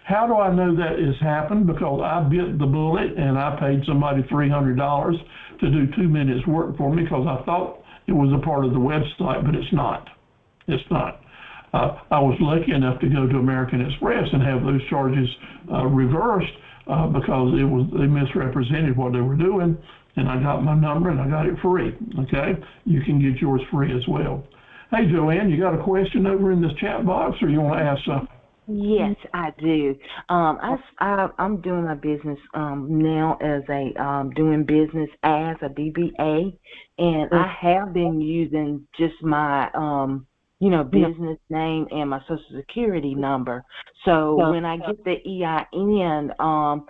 How do I know that has happened? Because I bit the bullet and I paid somebody $300 to do 2 minutes work for me because I thought it was a part of the website, but it's not. It's not. I was lucky enough to go to American Express and have those charges reversed because they misrepresented what they were doing, and I got my number and I got it free. Okay, you can get yours free as well. Hey, Joanne, you got a question over in this chat box, or you want to ask something? Yes, I do. I'm doing my business now as doing business as a DBA, and I have been using just my business name and my social security number. So when I get the EIN, how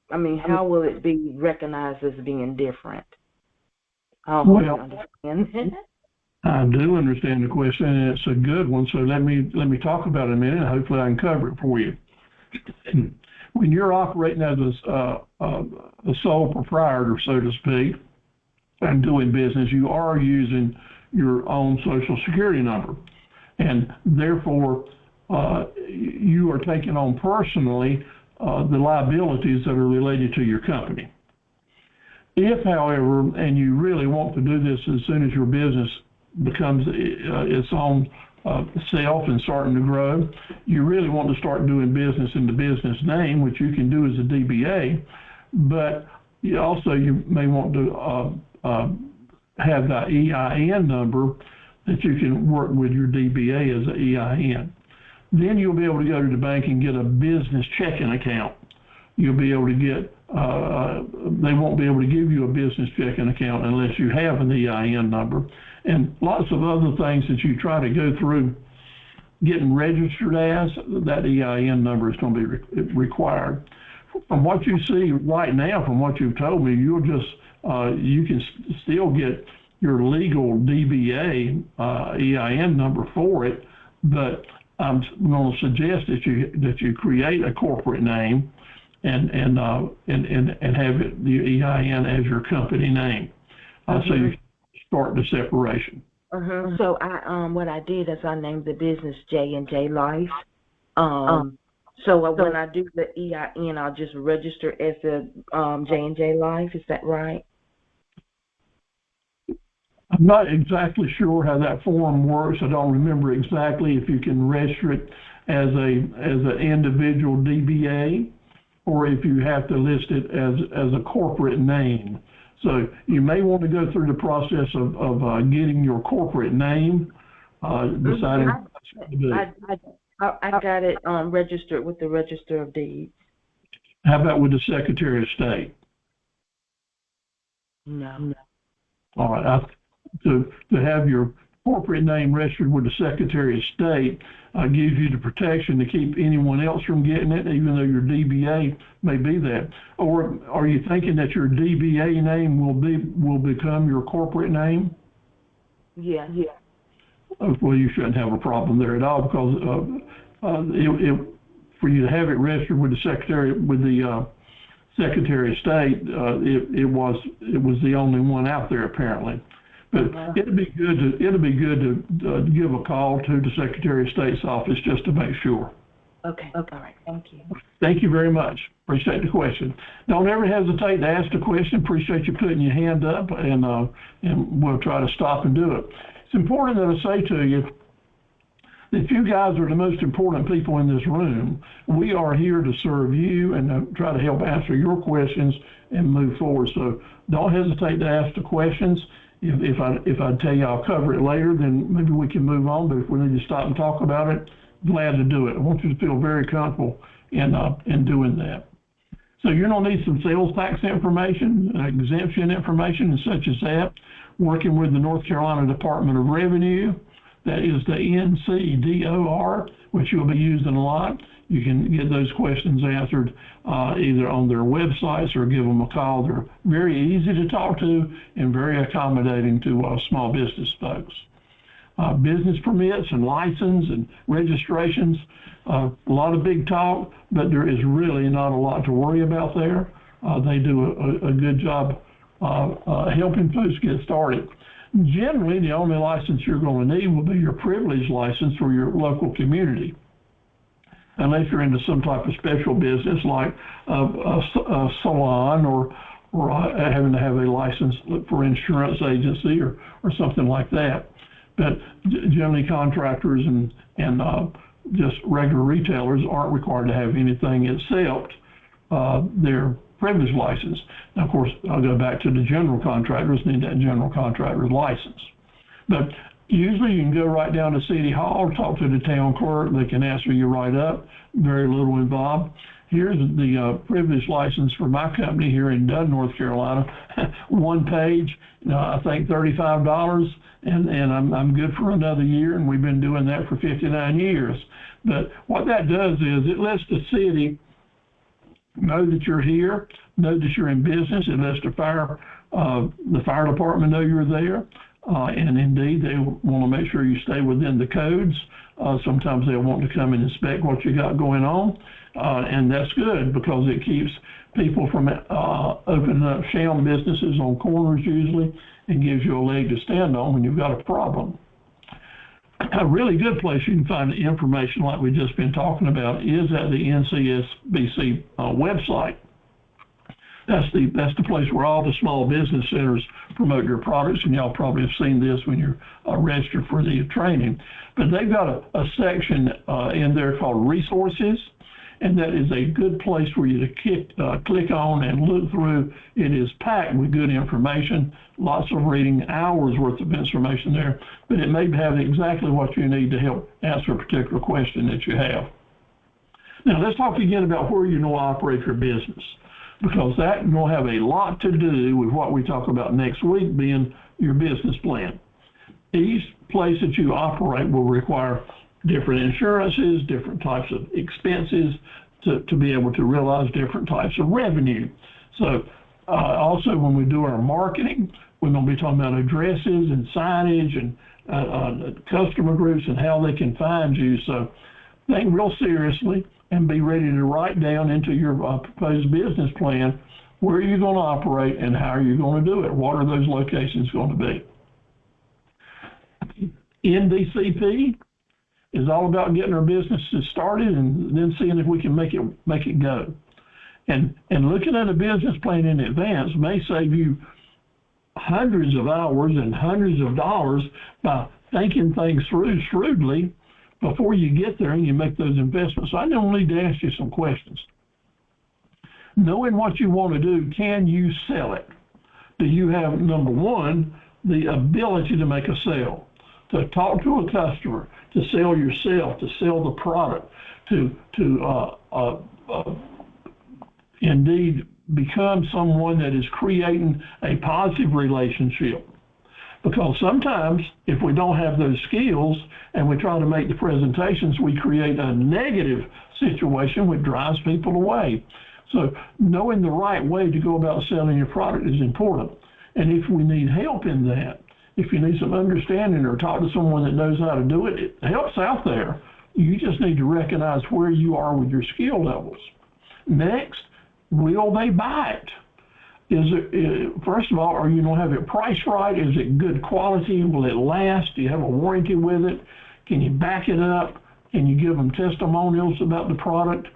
how will it be recognized as being different? I don't Well, understand. I do understand the question, and it's a good one. So let me talk about it a minute. Hopefully, I can cover it for you. When you're operating as a sole proprietor, so to speak, and doing business, you are using your own social security number, and therefore you are taking on personally the liabilities that are related to your company. If, however, and you really want to do this as soon as your business becomes its own self and starting to grow, you really want to start doing business in the business name, which you can do as a DBA, but you may want to have the EIN number that you can work with your DBA as an EIN. Then you'll be able to go to the bank and get a business checking account. You'll be able to get, they won't be able to give you a business checking account unless you have an EIN number. And lots of other things that you try to go through getting registered as, that EIN number is going to be required. From what you see right now, from what you've told me, you'll just, you can still get your legal DBA EIN number for it, but I'm going to suggest that you create a corporate name and have it, the EIN as your company name. So you start the separation. So what I did is I named the business J&J Life. So when I do the EIN, I'll just register as the J&J Life. Is that right? I'm not exactly sure how that form works. I don't remember exactly if you can register it as an individual DBA or if you have to list it as a corporate name. So you may want to go through the process of getting your corporate name, deciding what to do. I got it registered with the Register of Deeds. How about with the Secretary of State? No. All right. To have your corporate name registered with the Secretary of State gives you the protection to keep anyone else from getting it, even though your DBA may be that. Or are you thinking that your DBA name will become your corporate name? Yeah. Well, you shouldn't have a problem there at all, because for you to have it registered with the Secretary of State, it was the only one out there apparently. But it'd be good to give a call to the Secretary of State's office just to make sure. Okay. All right. Thank you. Thank you very much. Appreciate the question. Don't ever hesitate to ask the question. Appreciate you putting your hand up, and we'll try to stop and do it. It's important that I say to you that you guys are the most important people in this room. We are here to serve you and try to help answer your questions and move forward. So don't hesitate to ask the questions. If I tell you I'll cover it later, then maybe we can move on. But if we need to stop and talk about it, glad to do it. I want you to feel very comfortable in doing that. So you're going to need some sales tax information, exemption information, and such as that. Working with the North Carolina Department of Revenue, that is the NCDOR, which you'll be using a lot. You can get those questions answered either on their websites or give them a call. They're very easy to talk to and very accommodating to small business folks. Business permits and license and registrations, a lot of big talk, but there is really not a lot to worry about there. They do a good job helping folks get started. Generally, the only license you're going to need will be your privilege license for your local community, unless you're into some type of special business like a salon or having to have a license for insurance agency or something like that. But generally, contractors and just regular retailers aren't required to have anything except their privilege license. Now, of course, I'll go back to the general contractors, need that general contractor's license. But usually you can go right down to City Hall, talk to the town clerk, they can answer you right up, very little involved. here's the privilege license for my company here in Dunn, North Carolina. One page, I think $35, and I'm good for another year, and we've been doing that for 59 years. But what that does is it lets the city know that you're here, know that you're in business. It lets the fire department know you're there. And indeed, they want to make sure you stay within the codes. Sometimes they'll want to come and inspect what you got going on. And that's good because it keeps people from opening up sham businesses on corners usually, and gives you a leg to stand on when you've got a problem. A really good place you can find the information like we've just been talking about is at the NCSBC website. That's the place where all the small business centers promote their products, and y'all probably have seen this when you're registered for the training. But they've got a section in there called Resources, and that is a good place for you to click on and look through. It is packed with good information, lots of reading, hours worth of information there, but it may have exactly what you need to help answer a particular question that you have. Now let's talk again about where you know operate your business, because that will have a lot to do with what we talk about next week being your business plan. Each place that you operate will require different insurances, different types of expenses to be able to realize different types of revenue. So also when we do our marketing, we're going to be talking about addresses and signage and customer groups and how they can find you. So think real seriously and be ready to write down into your proposed business plan where you're going to operate and how you're going to do it. What are those locations going to be? NDCP is all about getting our businesses started and then seeing if we can make it go. And looking at a business plan in advance may save you hundreds of hours and hundreds of dollars by thinking things through shrewdly before you get there and you make those investments. So I don't need to ask you some questions. Knowing what you want to do, can you sell it? Do you have, number one, the ability to make a sale, to talk to a customer, to sell yourself, to sell the product, to indeed become someone that is creating a positive relationship? Because sometimes if we don't have those skills and we try to make the presentations, we create a negative situation which drives people away. So knowing the right way to go about selling your product is important. And if we need help in that, if you need some understanding or talk to someone that knows how to do it, it helps out there. You just need to recognize where you are with your skill levels. Next, will they buy it? First of all, are you going to have it priced right? Is it good quality? Will it last? Do you have a warranty with it? Can you back it up? Can you give them testimonials about the product?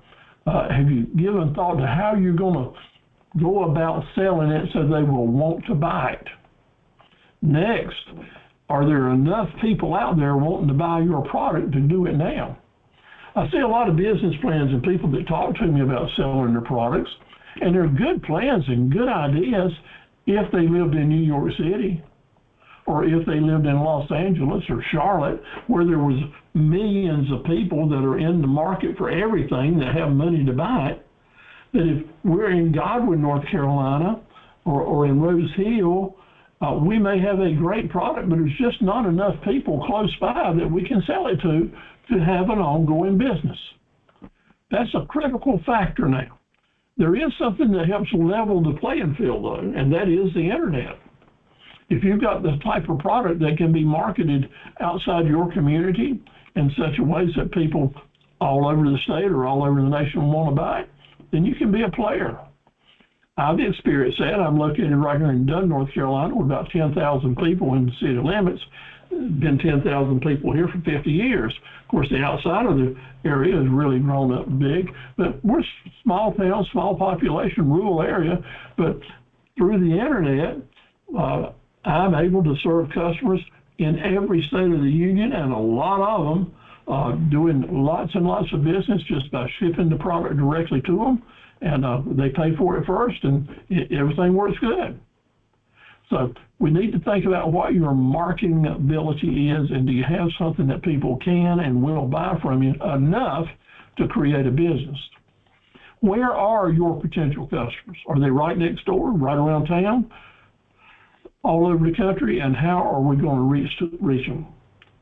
Have you given thought to how you're going to go about selling it so they will want to buy it? Next, are there enough people out there wanting to buy your product to do it now? I see a lot of business plans and people that talk to me about selling their products, and they're good plans and good ideas if they lived in New York City or if they lived in Los Angeles or Charlotte, where there was millions of people that are in the market for everything that have money to buy it. That if we're in Godwin, North Carolina, or in Rose Hill, we may have a great product, but there's just not enough people close by that we can sell it to have an ongoing business. That's a critical factor now. There is something that helps level the playing field, though, and that is the internet. If you've got the type of product that can be marketed outside your community in such a way that people all over the state or all over the nation want to buy it, then you can be a player. I've experienced that. I'm located right here in Dunn, North Carolina, with about 10,000 people in the city limits. Been 10,000 people here for 50 years. Of course, the outside of the area has really grown up big, but we're small town, small population, rural area. But through the internet, I'm able to serve customers in every state of the union, and a lot of them doing lots and lots of business just by shipping the product directly to them. And they pay for it first, and everything works good. So we need to think about what your marketing ability is, and do you have something that people can and will buy from you enough to create a business? Where are your potential customers? Are they right next door, right around town, all over the country? And how are we going to reach them?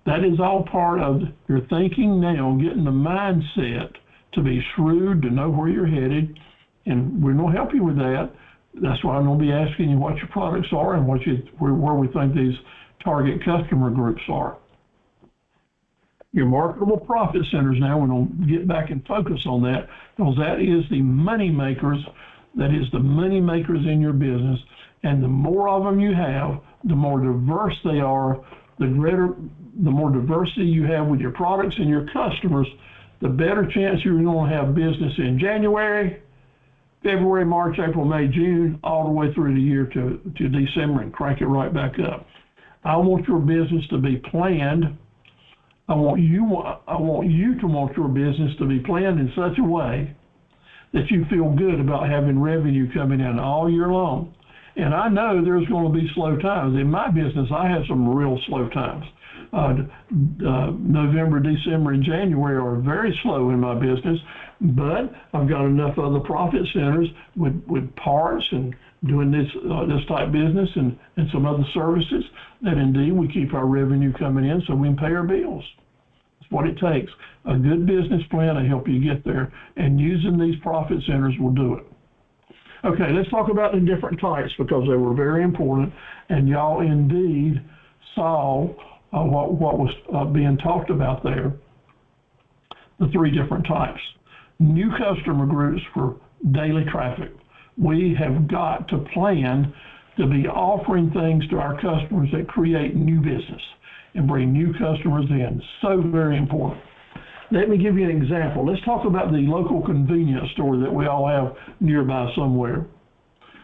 That is all part of your thinking now, getting the mindset to be shrewd, to know where you're headed, and we're going to help you with that. That's why I'm going to be asking you what your products are and where we think these target customer groups are. Your marketable profit centers now, we're going to get back and focus on that, because that is the money makers, that is the money makers in your business. And the more of them you have, the more diverse they are, the more diversity you have with your products and your customers, the better chance you're going to have business in January, February, March, April, May, June, all the way through the year to December, and crank it right back up. I want your business to be planned. I want you to want your business to be planned in such a way that you feel good about having revenue coming in all year long. And I know there's going to be slow times. In my business, I have some real slow times. November, December, and January are very slow in my business, but I've got enough other profit centers with parts and doing this type business and some other services that indeed we keep our revenue coming in so we can pay our bills. That's what it takes. A good business plan to help you get there, and using these profit centers will do it. Okay, let's talk about the different types, because they were very important, and y'all indeed saw what was being talked about there, the three different types. New customer groups for daily traffic. We have got to plan to be offering things to our customers that create new business and bring new customers in. So very important. Let me give you an example. Let's talk about the local convenience store that we all have nearby somewhere.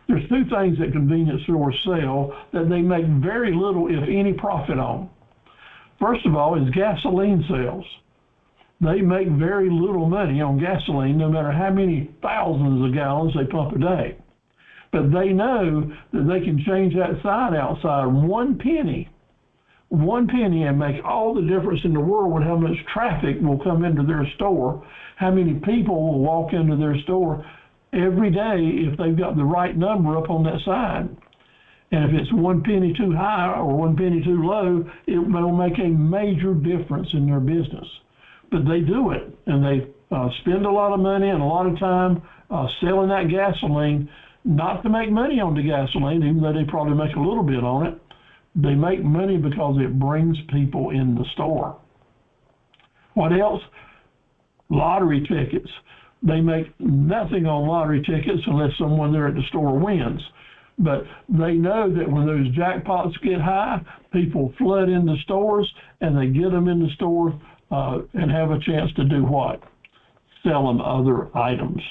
There's two things that convenience stores sell that they make very little, if any, profit on. First of all is gasoline sales. They make very little money on gasoline, no matter how many thousands of gallons they pump a day. But they know that they can change that sign outside one penny, and make all the difference in the world with how much traffic will come into their store, how many people will walk into their store every day if they've got the right number up on that sign. And if it's 1 penny too high or 1 penny too low, it will make a major difference in their business. But they do it, and they spend a lot of money and a lot of time selling that gasoline, not to make money on the gasoline, even though they probably make a little bit on it. They make money because it brings people in the store. What else? Lottery tickets. They make nothing on lottery tickets unless someone there at the store wins. But they know that when those jackpots get high, people flood into stores, and they get them in the store and have a chance to do what? Sell them other items.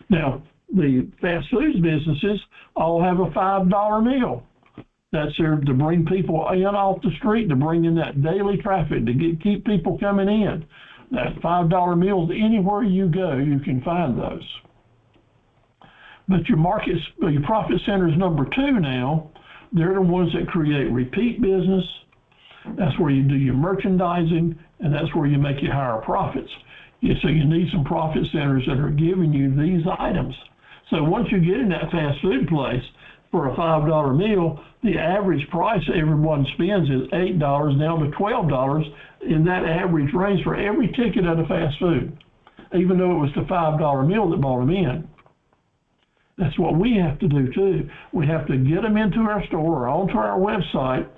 Now, the fast food businesses all have a $5 meal. That's there to bring people in off the street, to bring in that daily traffic, to keep people coming in. That $5 meals, anywhere you go, you can find those. But your profit centers number two now, they're the ones that create repeat business. That's where you do your merchandising, and that's where you make your higher profits. So you need some profit centers that are giving you these items. So once you get in that fast food place for a $5 meal, the average price everyone spends is $8 down to $12 in that average range for every ticket at a fast food, even though it was the $5 meal that brought them in. That's what we have to do too. We have to get them into our store or onto our website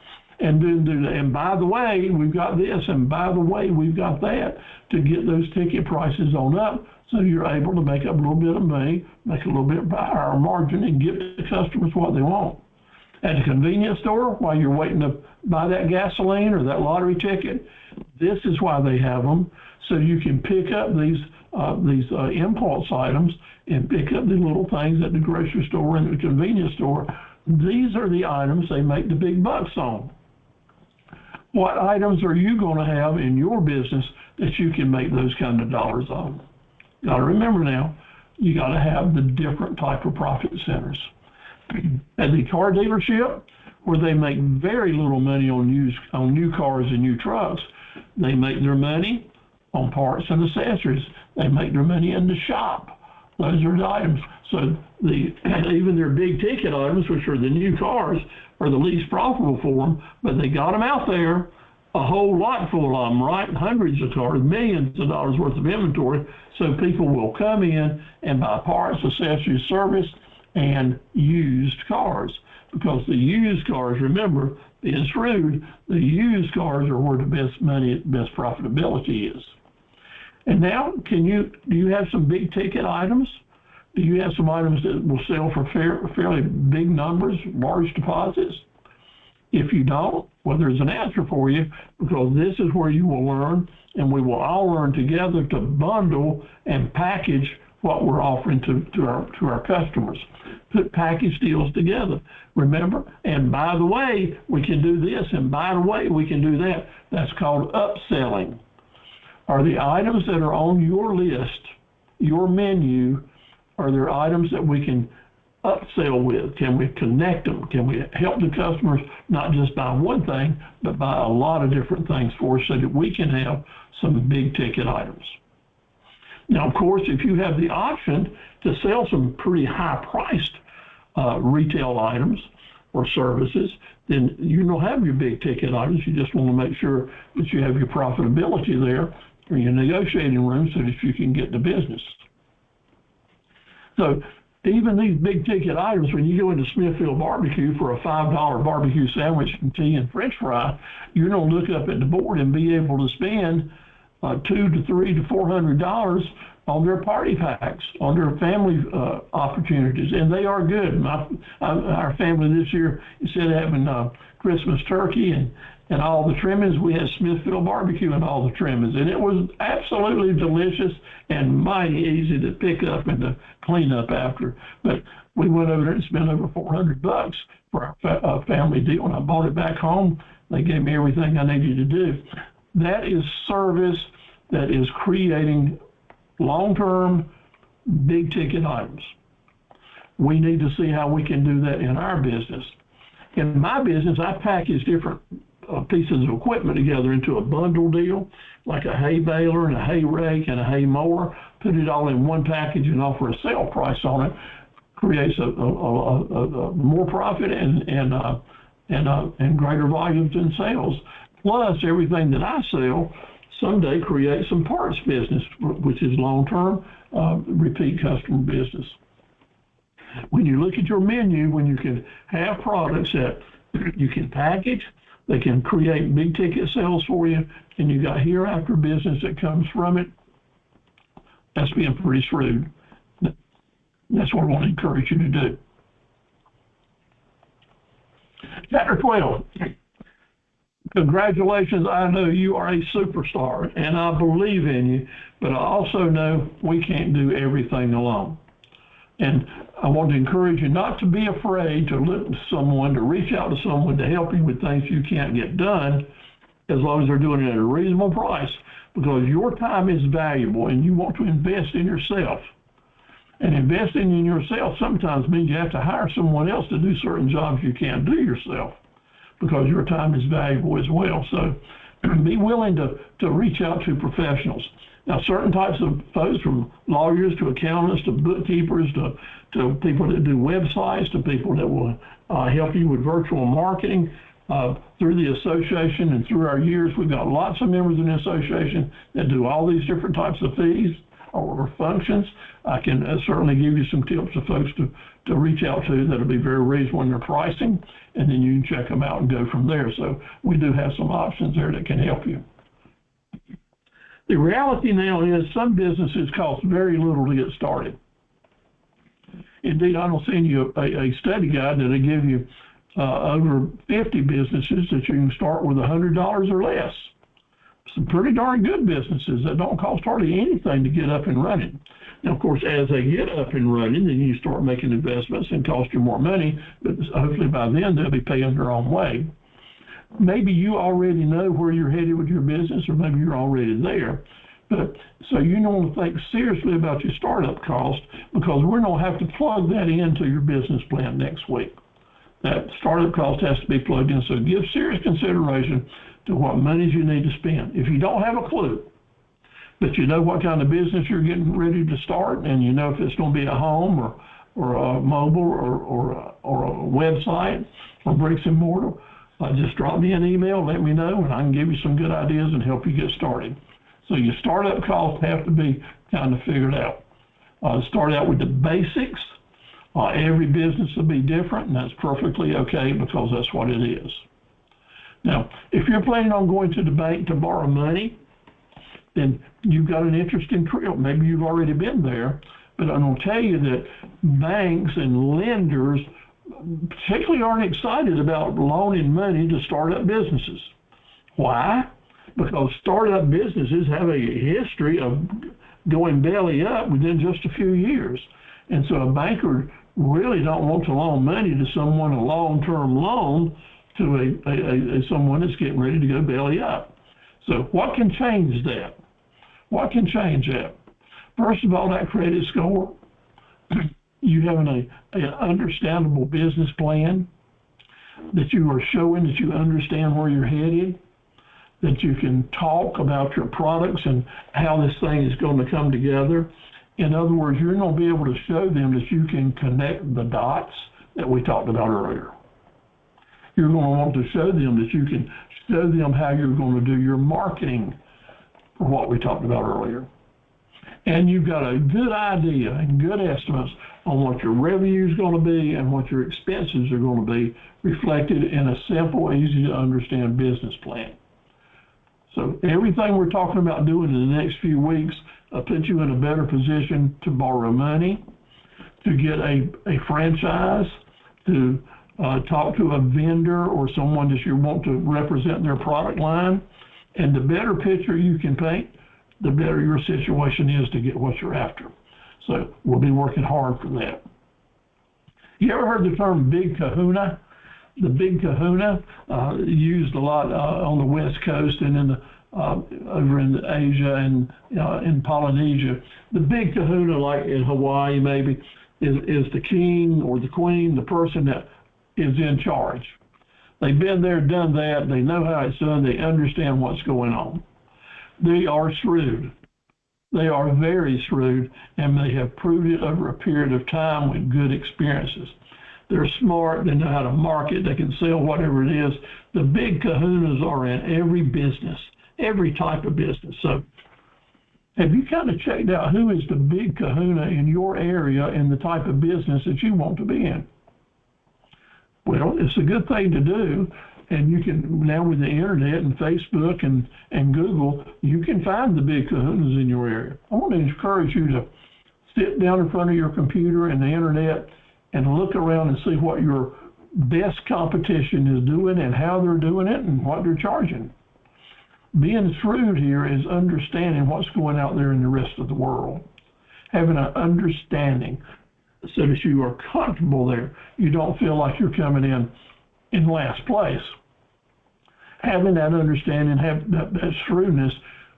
and then do that. And by the way, we've got this, and by the way, we've got that, to get those ticket prices on up so you're able to make up a little bit of money, make a little bit higher margin, and give the customers what they want. At the convenience store, while you're waiting to buy that gasoline or that lottery ticket, this is why they have them, so you can pick up these impulse items and pick up the little things at the grocery store and the convenience store. These are the items they make the big bucks on. What items are you going to have in your business that you can make those kind of dollars on? You got to remember now, you got to have the different type of profit centers. At the car dealership, where they make very little money on new cars and new trucks, they make their money on parts and accessories. They make their money in the shop Those are the items. So even their big ticket items, which are the new cars, are the least profitable for them, but they got them out there, a whole lot full of them, right? Hundreds of cars, millions of dollars worth of inventory. So people will come in and buy parts, accessories, service, and used cars. Because the used cars, remember, being shrewd, the used cars are where the best money, best profitability is. And now, do you have some big ticket items? Do you have some items that will sell for fairly big numbers, large deposits? If you don't, well, there's an answer for you, because this is where you will learn, and we will all learn together to bundle and package what we're offering to our customers. Put package deals together, remember? And by the way, we can do this, and by the way, we can do that. That's called upselling. Are the items that are on your list, your menu, are there items that we can upsell with? Can we connect them? Can we help the customers not just buy one thing, but buy a lot of different things for us so that we can have some big ticket items? Now, of course, if you have the option to sell some pretty high-priced retail items or services, then you don't have your big ticket items. You just want to make sure that you have your profitability there or your negotiating room so that you can get the business. So even these big ticket items, when you go into Smithfield Barbecue for a $5 barbecue sandwich and tea and French fry, you're going to look up at the board and be able to spend $200 to $300 to $400 on their party packs, on their family opportunities, and they are good. Our family this year, instead of having Christmas turkey and all the trimmings, we had Smithfield Barbecue and all the trimmings, and it was absolutely delicious and mighty easy to pick up and to clean up after. But we went over there and spent over $400 for our family deal, and I bought it back home. They gave me everything I needed to do. That is service that is creating long-term big ticket items. We need to see how we can do that in our business. In my business, I package different pieces of equipment together into a bundle deal, like a hay baler and a hay rake and a hay mower, put it all in one package and offer a sale price on it, creates a more profit and greater volumes in sales. Plus, everything that I sell someday creates some parts business, which is long-term repeat customer business. When you look at your menu, when you can have products that you can package, they can create big ticket sales for you, and you got hereafter business that comes from it, that's being pretty shrewd. That's what I want to encourage you to do. Chapter 12. Congratulations, I know you are a superstar, and I believe in you, but I also know we can't do everything alone. And I want to encourage you not to be afraid to look to someone, to reach out to someone to help you with things you can't get done, as long as they're doing it at a reasonable price, because your time is valuable and you want to invest in yourself. And investing in yourself sometimes means you have to hire someone else to do certain jobs you can't do yourself, because your time is valuable as well. So be willing to reach out to professionals. Now, certain types of folks, from lawyers to accountants to bookkeepers to people that do websites to people that will help you with virtual marketing, through the association and through our years, we've got lots of members in the association that do all these different types of fees or functions. I can certainly give you some tips of folks to reach out to that'll be very reasonable in their pricing, and then you can check them out and go from there. So we do have some options there that can help you. The reality now is some businesses cost very little to get started. Indeed, I'm going to send you a study guide that'll give you over 50 businesses that you can start with $100 or less. Some pretty darn good businesses that don't cost hardly anything to get up and running. Now, of course, as they get up and running, then you start making investments and cost you more money, but hopefully by then they'll be paying their own way. Maybe you already know where you're headed with your business, or maybe you're already there. But so you want to think seriously about your startup cost, because we're going to have to plug that into your business plan next week. That startup cost has to be plugged in. So give serious consideration to what monies you need to spend. If you don't have a clue, but you know what kind of business you're getting ready to start, and you know if it's going to be a home or a mobile or a website or bricks and mortar, just drop me an email, let me know, and I can give you some good ideas and help you get started. So your startup costs have to be kind of figured out. Start out with the basics. Every business will be different, and that's perfectly okay because that's what it is. Now, if you're planning on going to the bank to borrow money, then you've got an interesting trip. Maybe you've already been there, but I'm going to tell you that banks and lenders particularly aren't excited about loaning money to startup businesses. Why? Because startup businesses have a history of going belly up within just a few years. And so a banker really don't want to loan money to someone, a long-term loan to someone that's getting ready to go belly up. So what can change that? What can change that? First of all, that credit score. You having an understandable business plan, that you are showing that you understand where you're headed, that you can talk about your products and how this thing is going to come together. In other words, you're going to be able to show them that you can connect the dots that we talked about earlier. You're going to want to show them that you can show them how you're going to do your marketing for what we talked about earlier. And you've got a good idea and good estimates on what your revenue is going to be and what your expenses are going to be reflected in a simple, easy to understand business plan. So everything we're talking about doing in the next few weeks puts you in a better position to borrow money, to get a franchise, to talk to a vendor or someone that you want to represent their product line. And the better picture you can paint, the better your situation is to get what you're after. So we'll be working hard for that. You ever heard the term big kahuna? The big kahuna, used a lot on the West Coast and in over in Asia and in Polynesia. The big kahuna, like in Hawaii maybe, is the king or the queen, the person that is in charge. They've been there, done that. They know how it's done. They understand what's going on. They are shrewd. They are very shrewd, and they have proved it over a period of time with good experiences. They're smart. They know how to market. They can sell whatever it is. The big kahunas are in every business, every type of business. So have you kind of checked out who is the big kahuna in your area and the type of business that you want to be in? Well, it's a good thing to do. And you can, now with the internet and Facebook and Google, you can find the big kahunas in your area. I want to encourage you to sit down in front of your computer and the internet and look around and see what your best competition is doing and how they're doing it and what they're charging. Being shrewd here is understanding what's going out there in the rest of the world. Having an understanding so that you are comfortable there. You don't feel like you're coming in last place. Having that understanding, have that shrewdness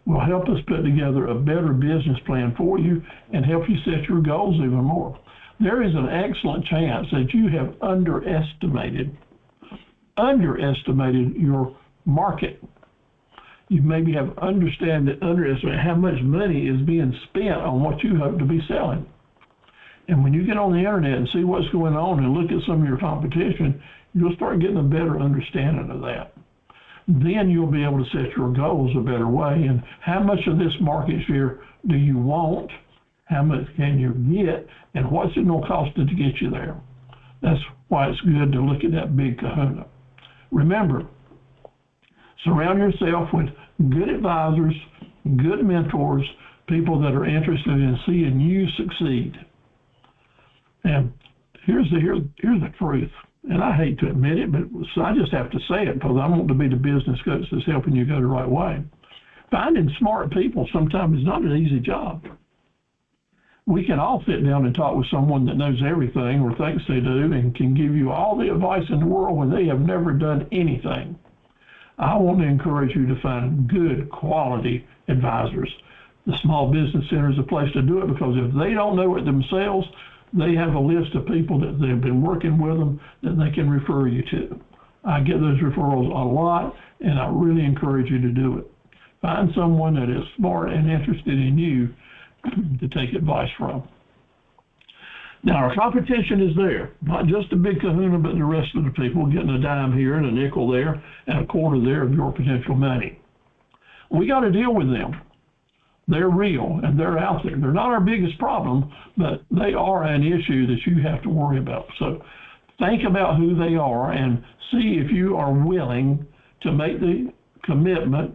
will help us put together a better business plan for you and help you set your goals even more. There is an excellent chance that you have underestimated your market. You maybe have underestimated how much money is being spent on what you hope to be selling. And when you get on the internet and see what's going on and look at some of your competition, you'll start getting a better understanding of that. Then you'll be able to set your goals a better way. And how much of this market share do you want? How much can you get? And what's it going to cost to get you there? That's why it's good to look at that big kahuna. Remember, surround yourself with good advisors, good mentors, people that are interested in seeing you succeed. And here's the truth. And I hate to admit it, but so I just have to say it because I want to be the business coach that's helping you go the right way. Finding smart people sometimes is not an easy job. We can all sit down and talk with someone that knows everything or thinks they do and can give you all the advice in the world when they have never done anything. I want to encourage you to find good quality advisors. The Small Business Center is a place to do it because if they don't know it themselves, they have a list of people that they've been working with them that they can refer you to. I get those referrals a lot, and I really encourage you to do it. Find someone that is smart and interested in you to take advice from. Now, our competition is there, not just the big kahuna, but the rest of the people getting a dime here and a nickel there and a quarter there of your potential money. We got to deal with them. They're real and they're out there. They're not our biggest problem, but they are an issue that you have to worry about. So think about who they are and see if you are willing to make the commitment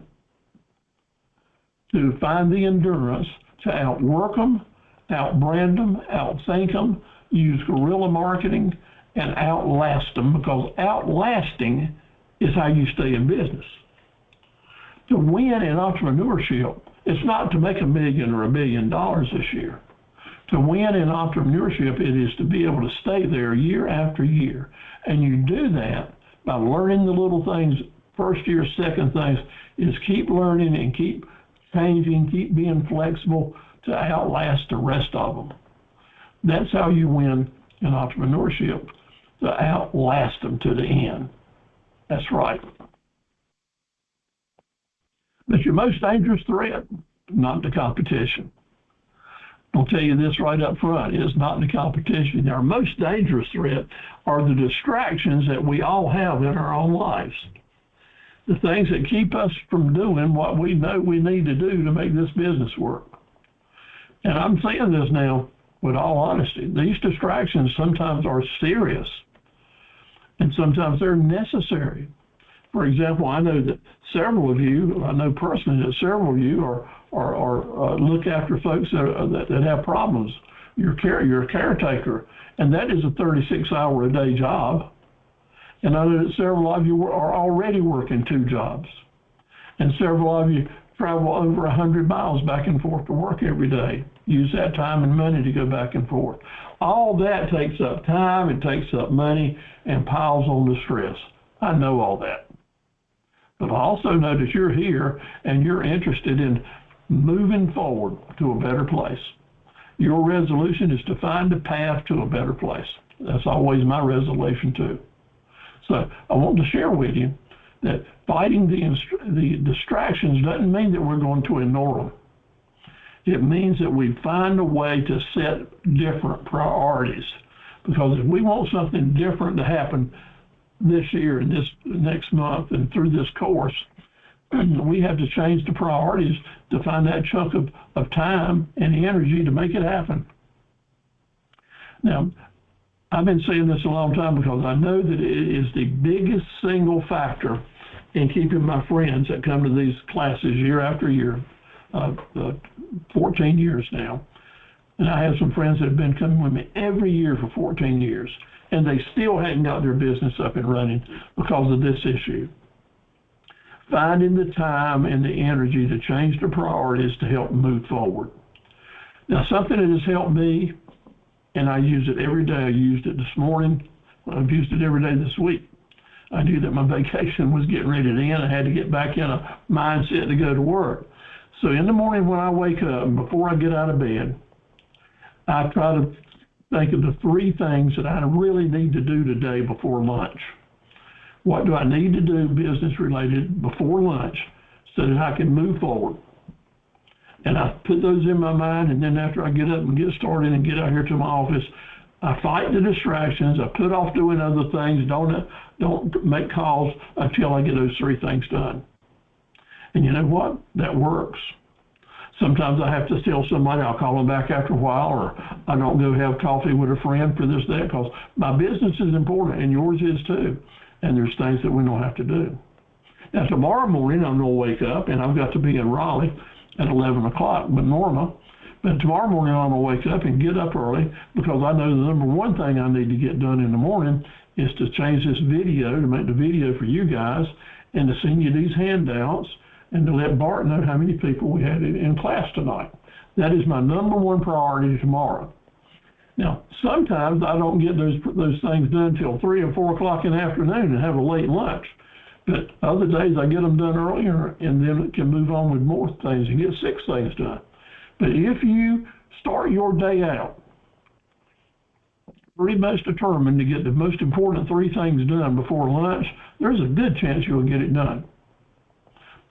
to find the endurance to outwork them, outbrand them, outthink them, use guerrilla marketing, and outlast them, because outlasting is how you stay in business. To win in entrepreneurship, it's not to make $1 million or $1 billion this year. To win in entrepreneurship, it is to be able to stay there year after year. And you do that by learning the little things, first year, second things, is keep learning and keep changing, keep being flexible to outlast the rest of them. That's how you win in entrepreneurship, to outlast them to the end. That's right. But your most dangerous threat, not the competition. I'll tell you this right up front, is not the competition. Our most dangerous threat are the distractions that we all have in our own lives. The things that keep us from doing what we know we need to do to make this business work. And I'm saying this now with all honesty. These distractions sometimes are serious, and sometimes they're necessary. For example, I know that several of you, I know personally that several of you are look after folks that have problems. You're a caretaker, and that is a 36-hour-a-day job. And I know that several of you are already working 2 jobs. And several of you travel over 100 miles back and forth to work every day. Use that time and money to go back and forth. All that takes up time, it takes up money, and piles on the stress. I know all that. But I also know that you're here and you're interested in moving forward to a better place. Your resolution is to find a path to a better place. That's always my resolution too. So I want to share with you that fighting the distractions doesn't mean that we're going to ignore them. It means that we find a way to set different priorities. Because if we want something different to happen this year and this next month and through this course, we have to change the priorities to find that chunk of time and energy to make it happen. Now, I've been saying this a long time because I know that it is the biggest single factor in keeping my friends that come to these classes year after year, 14 years now. And I have some friends that have been coming with me every year for 14 years, and they still hadn't got their business up and running because of this issue. Finding the time and the energy to change the priorities to help move forward. Now, something that has helped me, and I use it every day. I used it this morning. I've used it every day this week. I knew that my vacation was getting ready to end. I had to get back in a mindset to go to work. So in the morning when I wake up, and before I get out of bed, I try to think of the 3 things that I really need to do today before lunch. What do I need to do business related before lunch so that I can move forward? And I put those in my mind, and then after I get up and get started and get out here to my office, I fight the distractions. I put off doing other things. Don't make calls until I get those 3 things done. And you know what? That works. Sometimes I have to tell somebody, I'll call them back after a while, or I don't go have coffee with a friend for this, that, because my business is important, and yours is too. And there's things that we don't have to do. Now, tomorrow morning, I'm going to wake up, and I've got to be in Raleigh at 11 o'clock with Norma. But tomorrow morning, I'm going to wake up and get up early, because I know the number one thing I need to get done in the morning is to change this video, to make the video for you guys, and to send you these handouts, and to let Bart know how many people we had in class tonight. That is my number one priority tomorrow. Now, sometimes I don't get those things done till 3 or 4 o'clock in the afternoon and have a late lunch. But other days I get them done earlier, and then can move on with more things and get 6 things done. But if you start your day out pretty much determined to get the most important 3 things done before lunch, there's a good chance you'll get it done.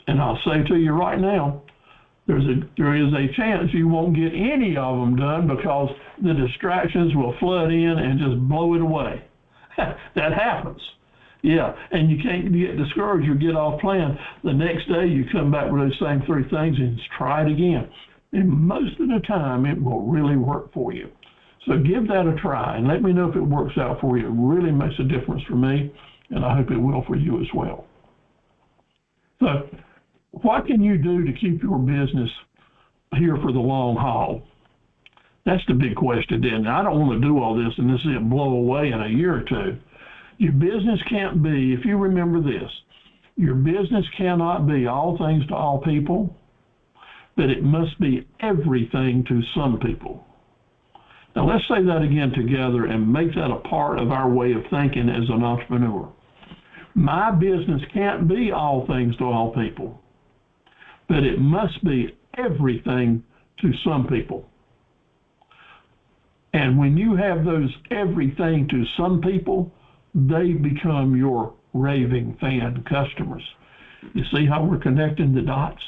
And I'll say to you right now, there is a chance you won't get any of them done because the distractions will flood in and just blow it away. That happens. Yeah, and you can't get discouraged or get off plan. The next day you come back with those same 3 things and try it again. And most of the time it will really work for you. So give that a try and let me know if it works out for you. It really makes a difference for me, and I hope it will for you as well. So what can you do to keep your business here for the long haul? That's the big question, then. I don't want to do all this and this will blow away in a year or two. Your business can't be, if you remember this, your business cannot be all things to all people, but it must be everything to some people. Now let's say that again together and make that a part of our way of thinking as an entrepreneur. My business can't be all things to all people, but it must be everything to some people. And when you have those everything to some people, they become your raving fan customers. You see how we're connecting the dots?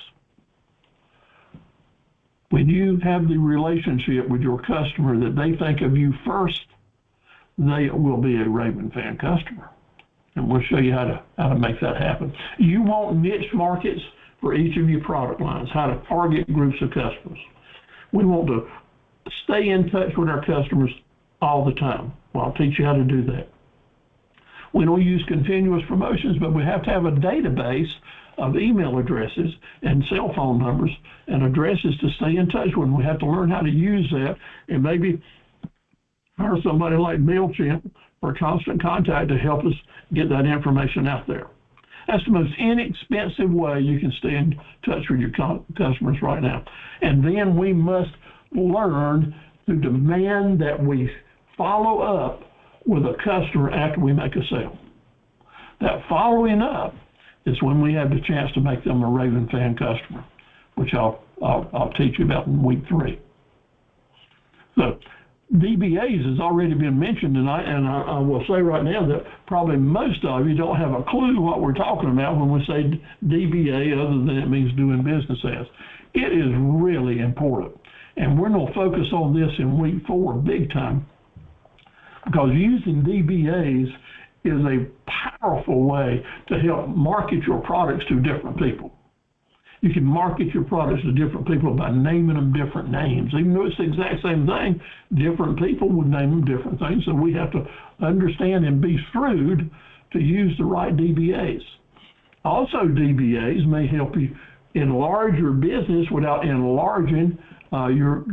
When you have the relationship with your customer that they think of you first, they will be a raving fan customer. And we'll show you how to make that happen. You want niche markets for each of your product lines, how to target groups of customers. We want to stay in touch with our customers all the time. Well, I'll teach you how to do that. We don't use continuous promotions, but we have to have a database of email addresses and cell phone numbers and addresses to stay in touch with. We have to learn how to use that and maybe hire somebody like MailChimp for constant contact to help us get that information out there. That's the most inexpensive way you can stay in touch with your customers right now. And then we must learn to demand that we follow up with a customer after we make a sale. That following up is when we have the chance to make them a raving fan customer, which I'll teach you about in week 3. So DBAs has already been mentioned tonight, and I will say right now that probably most of you don't have a clue what we're talking about when we say DBA, other than it means doing business as. It is really important, and we're going to focus on this in week 4 big time, because using DBAs is a powerful way to help market your products to different people. You can market your products to different people by naming them different names. Even though it's the exact same thing, different people would name them different things. So we have to understand and be shrewd to use the right DBAs. Also, DBAs may help you enlarge your business without enlarging your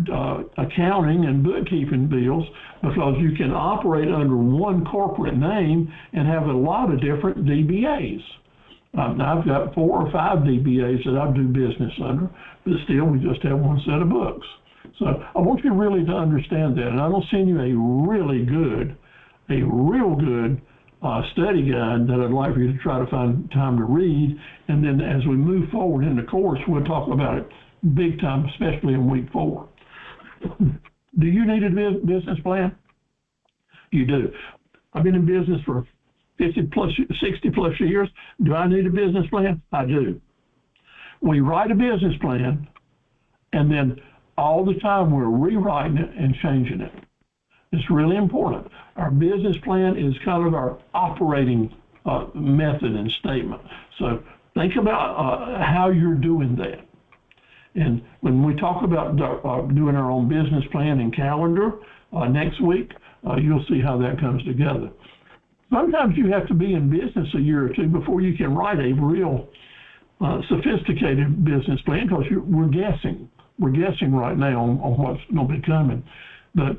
accounting and bookkeeping bills, because you can operate under one corporate name and have a lot of different DBAs. I've got 4 or 5 DBAs that I do business under, but still we just have one set of books. So I want you really to understand that, and I will send you a real good study guide that I'd like for you to try to find time to read, and then as we move forward in the course, we'll talk about it big time, especially in week 4. Do you need a business plan? You do. I've been in business for 60 plus years. Do I need a business plan? I do. We write a business plan, and then all the time we're rewriting it and changing it. It's really important. Our business plan is kind of our operating method and statement. So think about how you're doing that. And when we talk about doing our own business plan and calendar next week, you'll see how that comes together. Sometimes you have to be in business a year or 2 before you can write a real sophisticated business plan, because we're guessing. We're guessing right now on what's going to be coming. But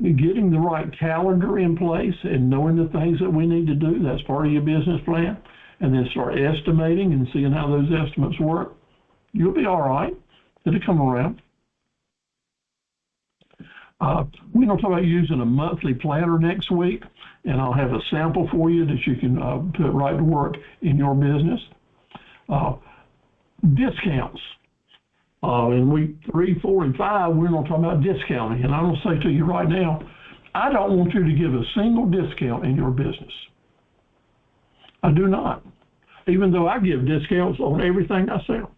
getting the right calendar in place and knowing the things that we need to do, that's part of your business plan. And then start estimating and seeing how those estimates work. You'll be all right. It'll come around. We're going to talk about using a monthly planner next week, and I'll have a sample for you that you can put right to work in your business. Discounts. In week 3, 4, and 5, we're going to talk about discounting. And I'm going to say to you right now, I don't want you to give a single discount in your business. I do not. even though I give discounts on everything I sell.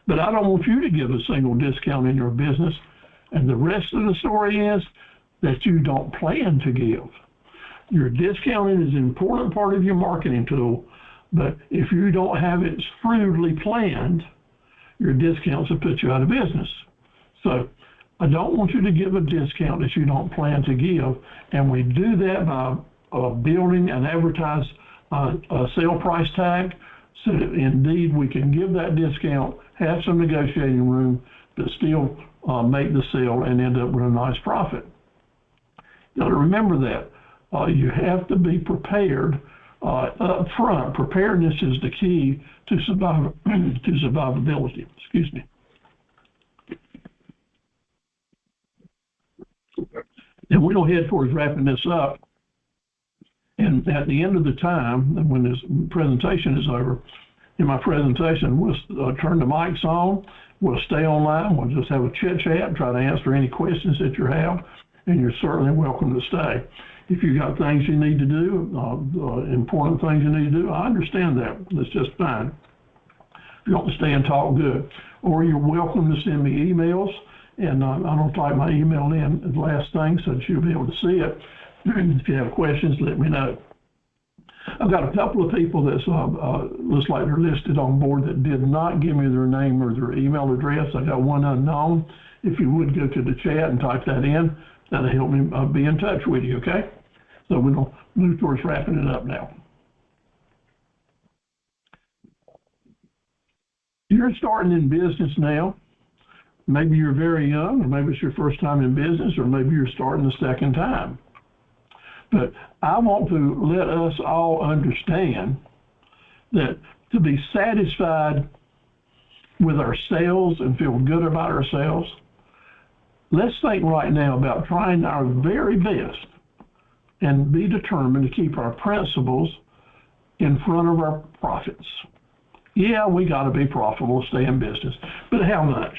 But I don't want you to give a single discount in your business. And the rest of the story is that you don't plan to give. Your discounting is an important part of your marketing tool, but if you don't have it shrewdly planned, your discounts will put you out of business. So I don't want you to give a discount that you don't plan to give, and we do that by building and advertise a sale price tag so that indeed we can give that discount, have some negotiating room, but still make the sale and end up with a nice profit. Now to remember that you have to be prepared up front. Preparedness is the key to survivability. Excuse me. And we'll head towards wrapping this up. And at the end of the time, when this presentation is over, in my presentation, we'll turn the mics on. We'll stay online. We'll just have a chit chat, try to answer any questions that you have, and you're certainly welcome to stay. If you got things you need to do, important things you need to do, I understand that. That's just fine. If you want to stay and talk, good. Or you're welcome to send me emails, and I don't type my email in the last thing so that you'll be able to see it. If you have questions, let me know. I've got a couple of people that looks like they're listed on board that did not give me their name or their email address. I got one unknown. If you would go to the chat and type that in, that'll help me be in touch with you, okay? So we'll move towards wrapping it up now. You're starting in business now. Maybe you're very young, or maybe it's your first time in business, or maybe you're starting the second time. But I want to let us all understand that to be satisfied with our sales and feel good about ourselves, let's think right now about trying our very best and be determined to keep our principles in front of our profits. Yeah, we got to be profitable to stay in business, but how much?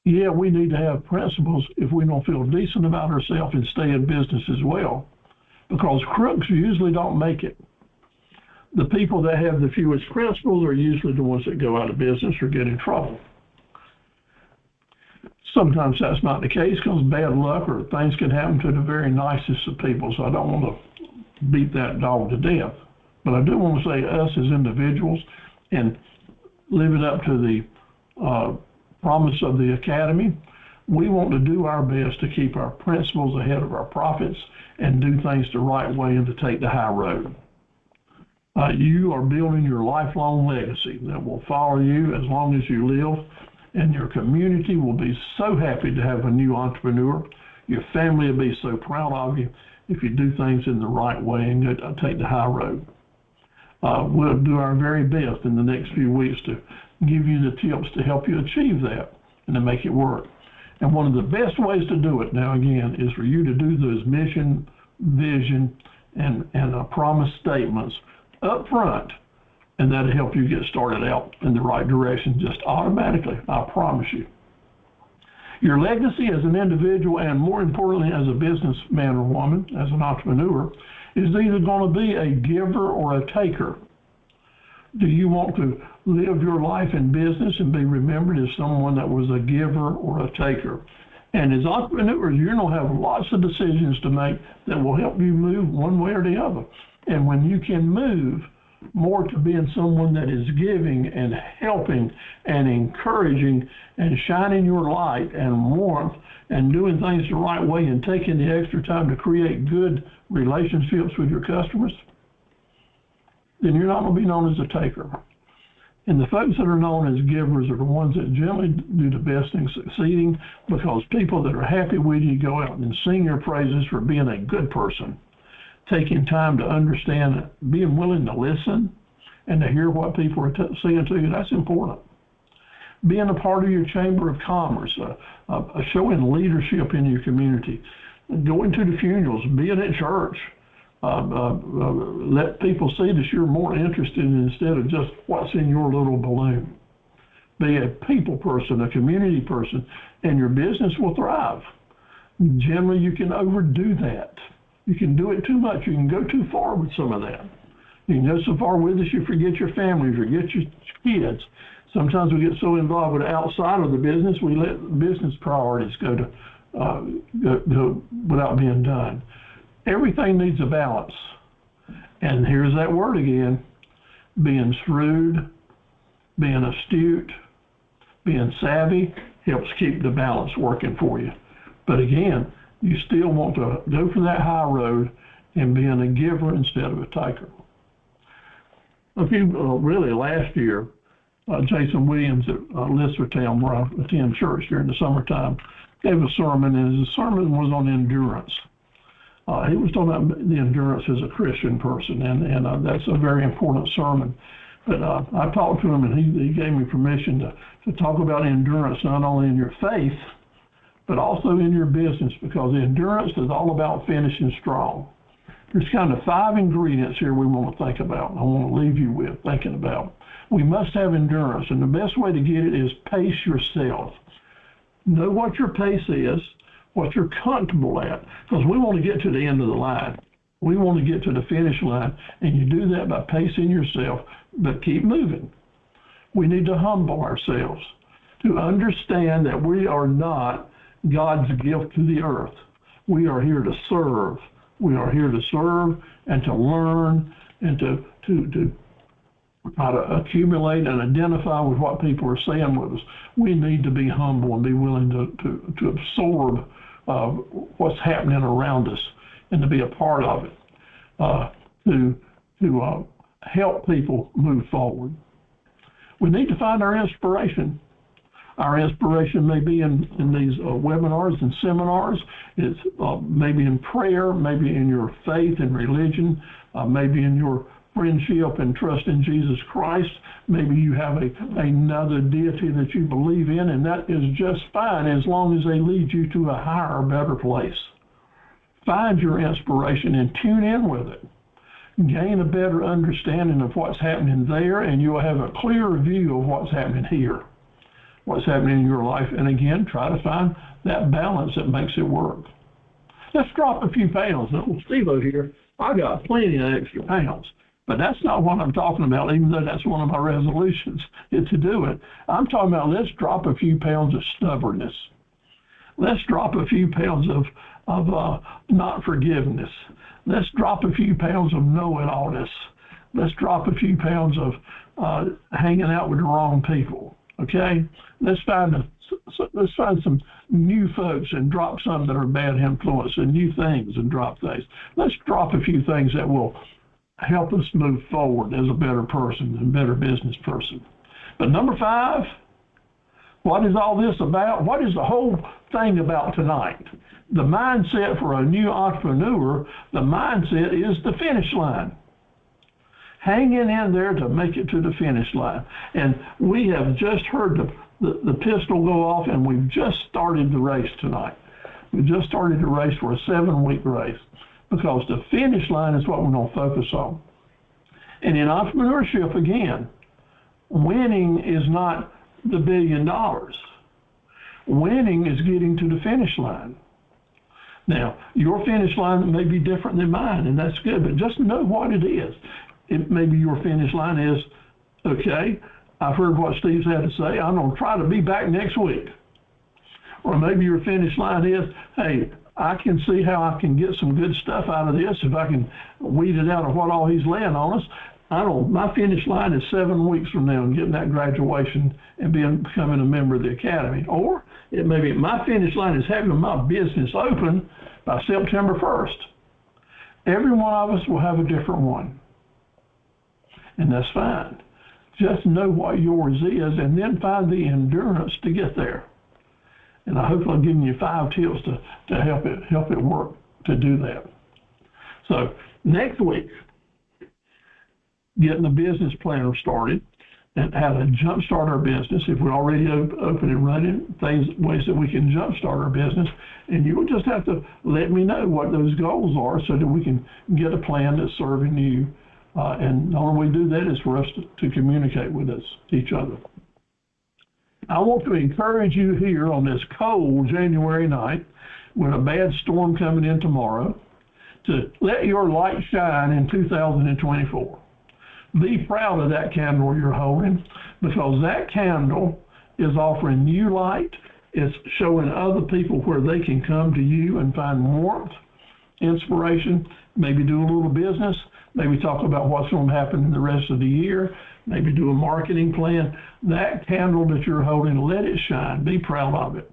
Yeah, we need to have principles if we don't feel decent about ourselves and stay in business as well, because crooks usually don't make it. The people that have the fewest principles are usually the ones that go out of business or get in trouble. Sometimes that's not the case because bad luck or things can happen to the very nicest of people, so I don't want to beat that dog to death. But I do want to say us as individuals and living up to the promise of the Academy, we want to do our best to keep our principles ahead of our profits and do things the right way and to take the high road. You are building your lifelong legacy that will follow you as long as you live, and your community will be so happy to have a new entrepreneur. Your family will be so proud of you if you do things in the right way and take the high road. We'll do our very best in the next few weeks to give you the tips to help you achieve that and to make it work. And one of the best ways to do it, now again, is for you to do those mission, vision, and promise statements up front, and that'll help you get started out in the right direction just automatically, I promise you. Your legacy as an individual, and more importantly as a businessman or woman, as an entrepreneur, is either going to be a giver or a taker. Do you want to live your life in business and be remembered as someone that was a giver or a taker? And as entrepreneurs, you're going to have lots of decisions to make that will help you move one way or the other. And when you can move more to being someone that is giving and helping and encouraging and shining your light and warmth and doing things the right way and taking the extra time to create good relationships with your customers, then you're not going to be known as a taker. And the folks that are known as givers are the ones that generally do the best in succeeding, because people that are happy with you go out and sing your praises for being a good person, taking time to understand, being willing to listen and to hear what people are saying to you. That's important. Being a part of your chamber of commerce, showing leadership in your community, going to the funerals, being at church, let people see that you're more interested instead of just what's in your little balloon. Be a people person, a community person, and your business will thrive. Generally, you can overdo that. You can do it too much. You can go too far with some of that. You can go so far with us, you forget your family, you forget your kids. Sometimes we get so involved with outside of the business, we let business priorities go without being done. Everything needs a balance. And here's that word again, being shrewd, being astute, being savvy helps keep the balance working for you. But again, you still want to go for that high road and being a giver instead of a taker. Really last year, Jason Williams at Listertown, where I attend church during the summertime, gave a sermon, and his sermon was on endurance. He was talking about the endurance as a Christian person, and that's a very important sermon. But I talked to him, and he gave me permission to talk about endurance not only in your faith, but also in your business, because endurance is all about finishing strong. There's kind of 5 ingredients here we want to think about. I want to leave you with thinking about. We must have endurance, and the best way to get it is pace yourself. Know what your pace is, what you're comfortable at, because we want to get to the end of the line. We want to get to the finish line, and you do that by pacing yourself, but keep moving. We need to humble ourselves to understand that we are not God's gift to the earth. We are here to serve. We are here to serve and to learn and to try to accumulate and identify with what people are saying with us. We need to be humble and be willing to absorb what's happening around us and to be a part of it, to help people move forward. We need to find our inspiration. Our inspiration may be in these webinars and seminars. It's maybe in prayer, maybe in your faith and religion, maybe in your friendship and trust in Jesus Christ. Maybe you have another deity that you believe in, and that is just fine as long as they lead you to a higher, better place. Find your inspiration and tune in with it. Gain a better understanding of what's happening there, and you'll have a clearer view of what's happening here, what's happening in your life. And again, try to find that balance that makes it work. Let's drop a few pounds. Now, Steve-O here, I got plenty of extra pounds. But that's not what I'm talking about, even though that's one of my resolutions, is to do it. I'm talking about let's drop a few pounds of stubbornness. Let's drop a few pounds of not forgiveness. Let's drop a few pounds of know-it-allness. Let's drop a few pounds of hanging out with the wrong people. Okay? Let's find some new folks and drop some that are bad influence, and new things and drop things. Let's drop a few things that will help us move forward as a better person and better business person. But number 5, what is all this about? What is the whole thing about tonight? The mindset for a new entrepreneur, the mindset is the finish line. Hanging in there to make it to the finish line. And we have just heard the pistol go off, and we've just started the race tonight. We just started the race for a 7-week race, because the finish line is what we're going to focus on. And in entrepreneurship, again, winning is not the $1 billion. Winning is getting to the finish line. Now, your finish line may be different than mine, and that's good, but just know what it is. Maybe your finish line is, okay, I've heard what Steve's had to say, I'm going to try to be back next week. Or maybe your finish line is, hey, I can see how I can get some good stuff out of this if I can weed it out of what all he's laying on us. My finish line is 7 weeks from now and getting that graduation and becoming a member of the academy. Or it may be my finish line is having my business open by September 1st. Every one of us will have a different one. And that's fine. Just know what yours is and then find the endurance to get there. And I hope I'm giving you 5 tips to help it work to do that. So next week, getting the business planner started and how to jumpstart our business. If we're already open and running, ways that we can jumpstart our business. And you will just have to let me know what those goals are so that we can get a plan that's serving you. And the only way to do that is for us to communicate with each other. I want to encourage you here on this cold January night with a bad storm coming in tomorrow to let your light shine in 2024. be proud of that candle you're holding, because that candle is offering you light. It's showing other people where they can come to you and find warmth, inspiration, maybe do a little business, maybe talk about what's going to happen in the rest of the year, maybe do a marketing plan. That candle that you're holding, let it shine. Be proud of it.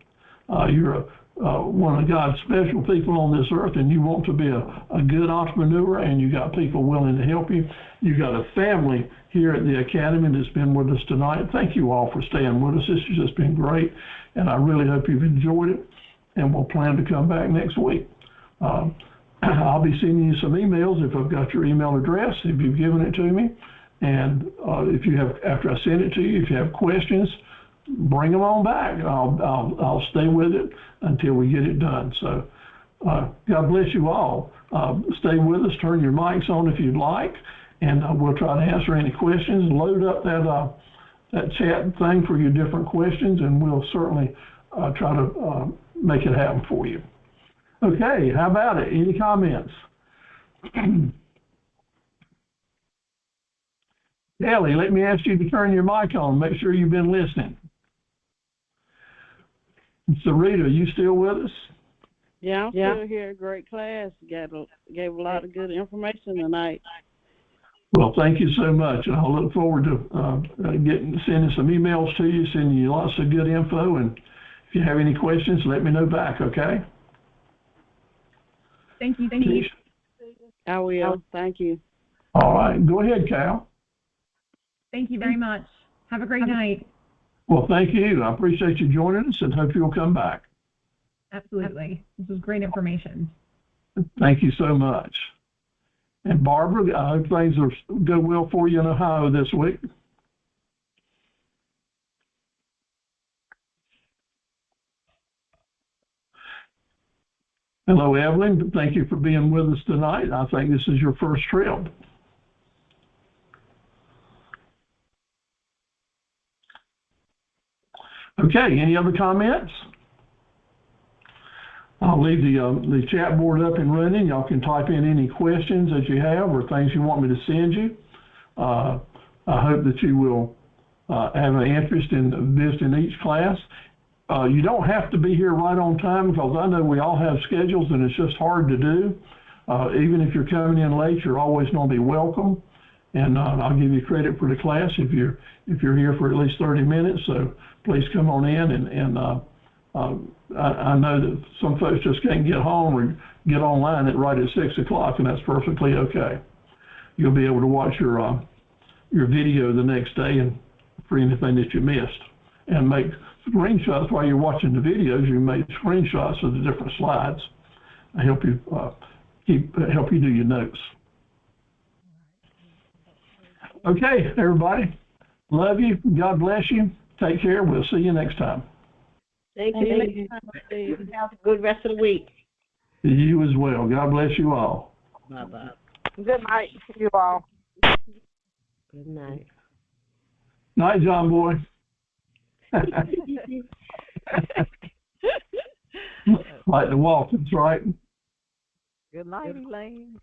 You're one of God's special people on this earth, and you want to be a good entrepreneur, and you got people willing to help you. You got a family here at the Academy that's been with us tonight. Thank you all for staying with us. This has just been great, and I really hope you've enjoyed it, and we'll plan to come back next week. I'll be sending you some emails if I've got your email address, if you've given it to me. And if you have, after I send it to you, if you have questions, bring them on back. I'll stay with it until we get it done. So God bless you all. Stay with us. Turn your mics on if you'd like, and we'll try to answer any questions. Load up that chat thing for your different questions, and we'll certainly try to make it happen for you. Okay, how about it? Any comments? Kelly, let me ask you to turn your mic on. Make sure you've been listening. Sarita, you still with us? Yeah, I'm still here. Great class. Gave a lot of good information tonight. Well, thank you so much. And I'll look forward to sending some emails to you, sending you lots of good info. And if you have any questions, let me know back, okay? Thank you, Steve. I will. Thank you. All right. Go ahead, Cal. Thank you very much. Have a great night. Well, thank you. I appreciate you joining us and hope you'll come back. Absolutely. This was great information. Thank you so much. And Barbara, I hope things will go well for you in Ohio this week. Hello, Evelyn. Thank you for being with us tonight. I think this is your first trip. Okay, any other comments? I'll leave the chat board up and running. Y'all can type in any questions that you have or things you want me to send you. I hope that you will have an interest in visiting each class. You don't have to be here right on time, because I know we all have schedules and it's just hard to do. Even if you're coming in late, you're always going to be welcome. And I'll give you credit for the class if you're here for at least 30 minutes. So please come on in. And I know that some folks just can't get home or get online right at 6 o'clock, and that's perfectly okay. You'll be able to watch your video the next day and for anything that you missed, and make screenshots while you're watching the videos. You make screenshots of the different slides. I help you help you do your notes. Okay, everybody. Love you. God bless you. Take care. We'll see you next time. Thank you. Have a good rest of the week. You as well. God bless you all. Bye-bye. Good night to you all. Good night. Night, John boy. Like the Waltons, right? Good night, Elaine.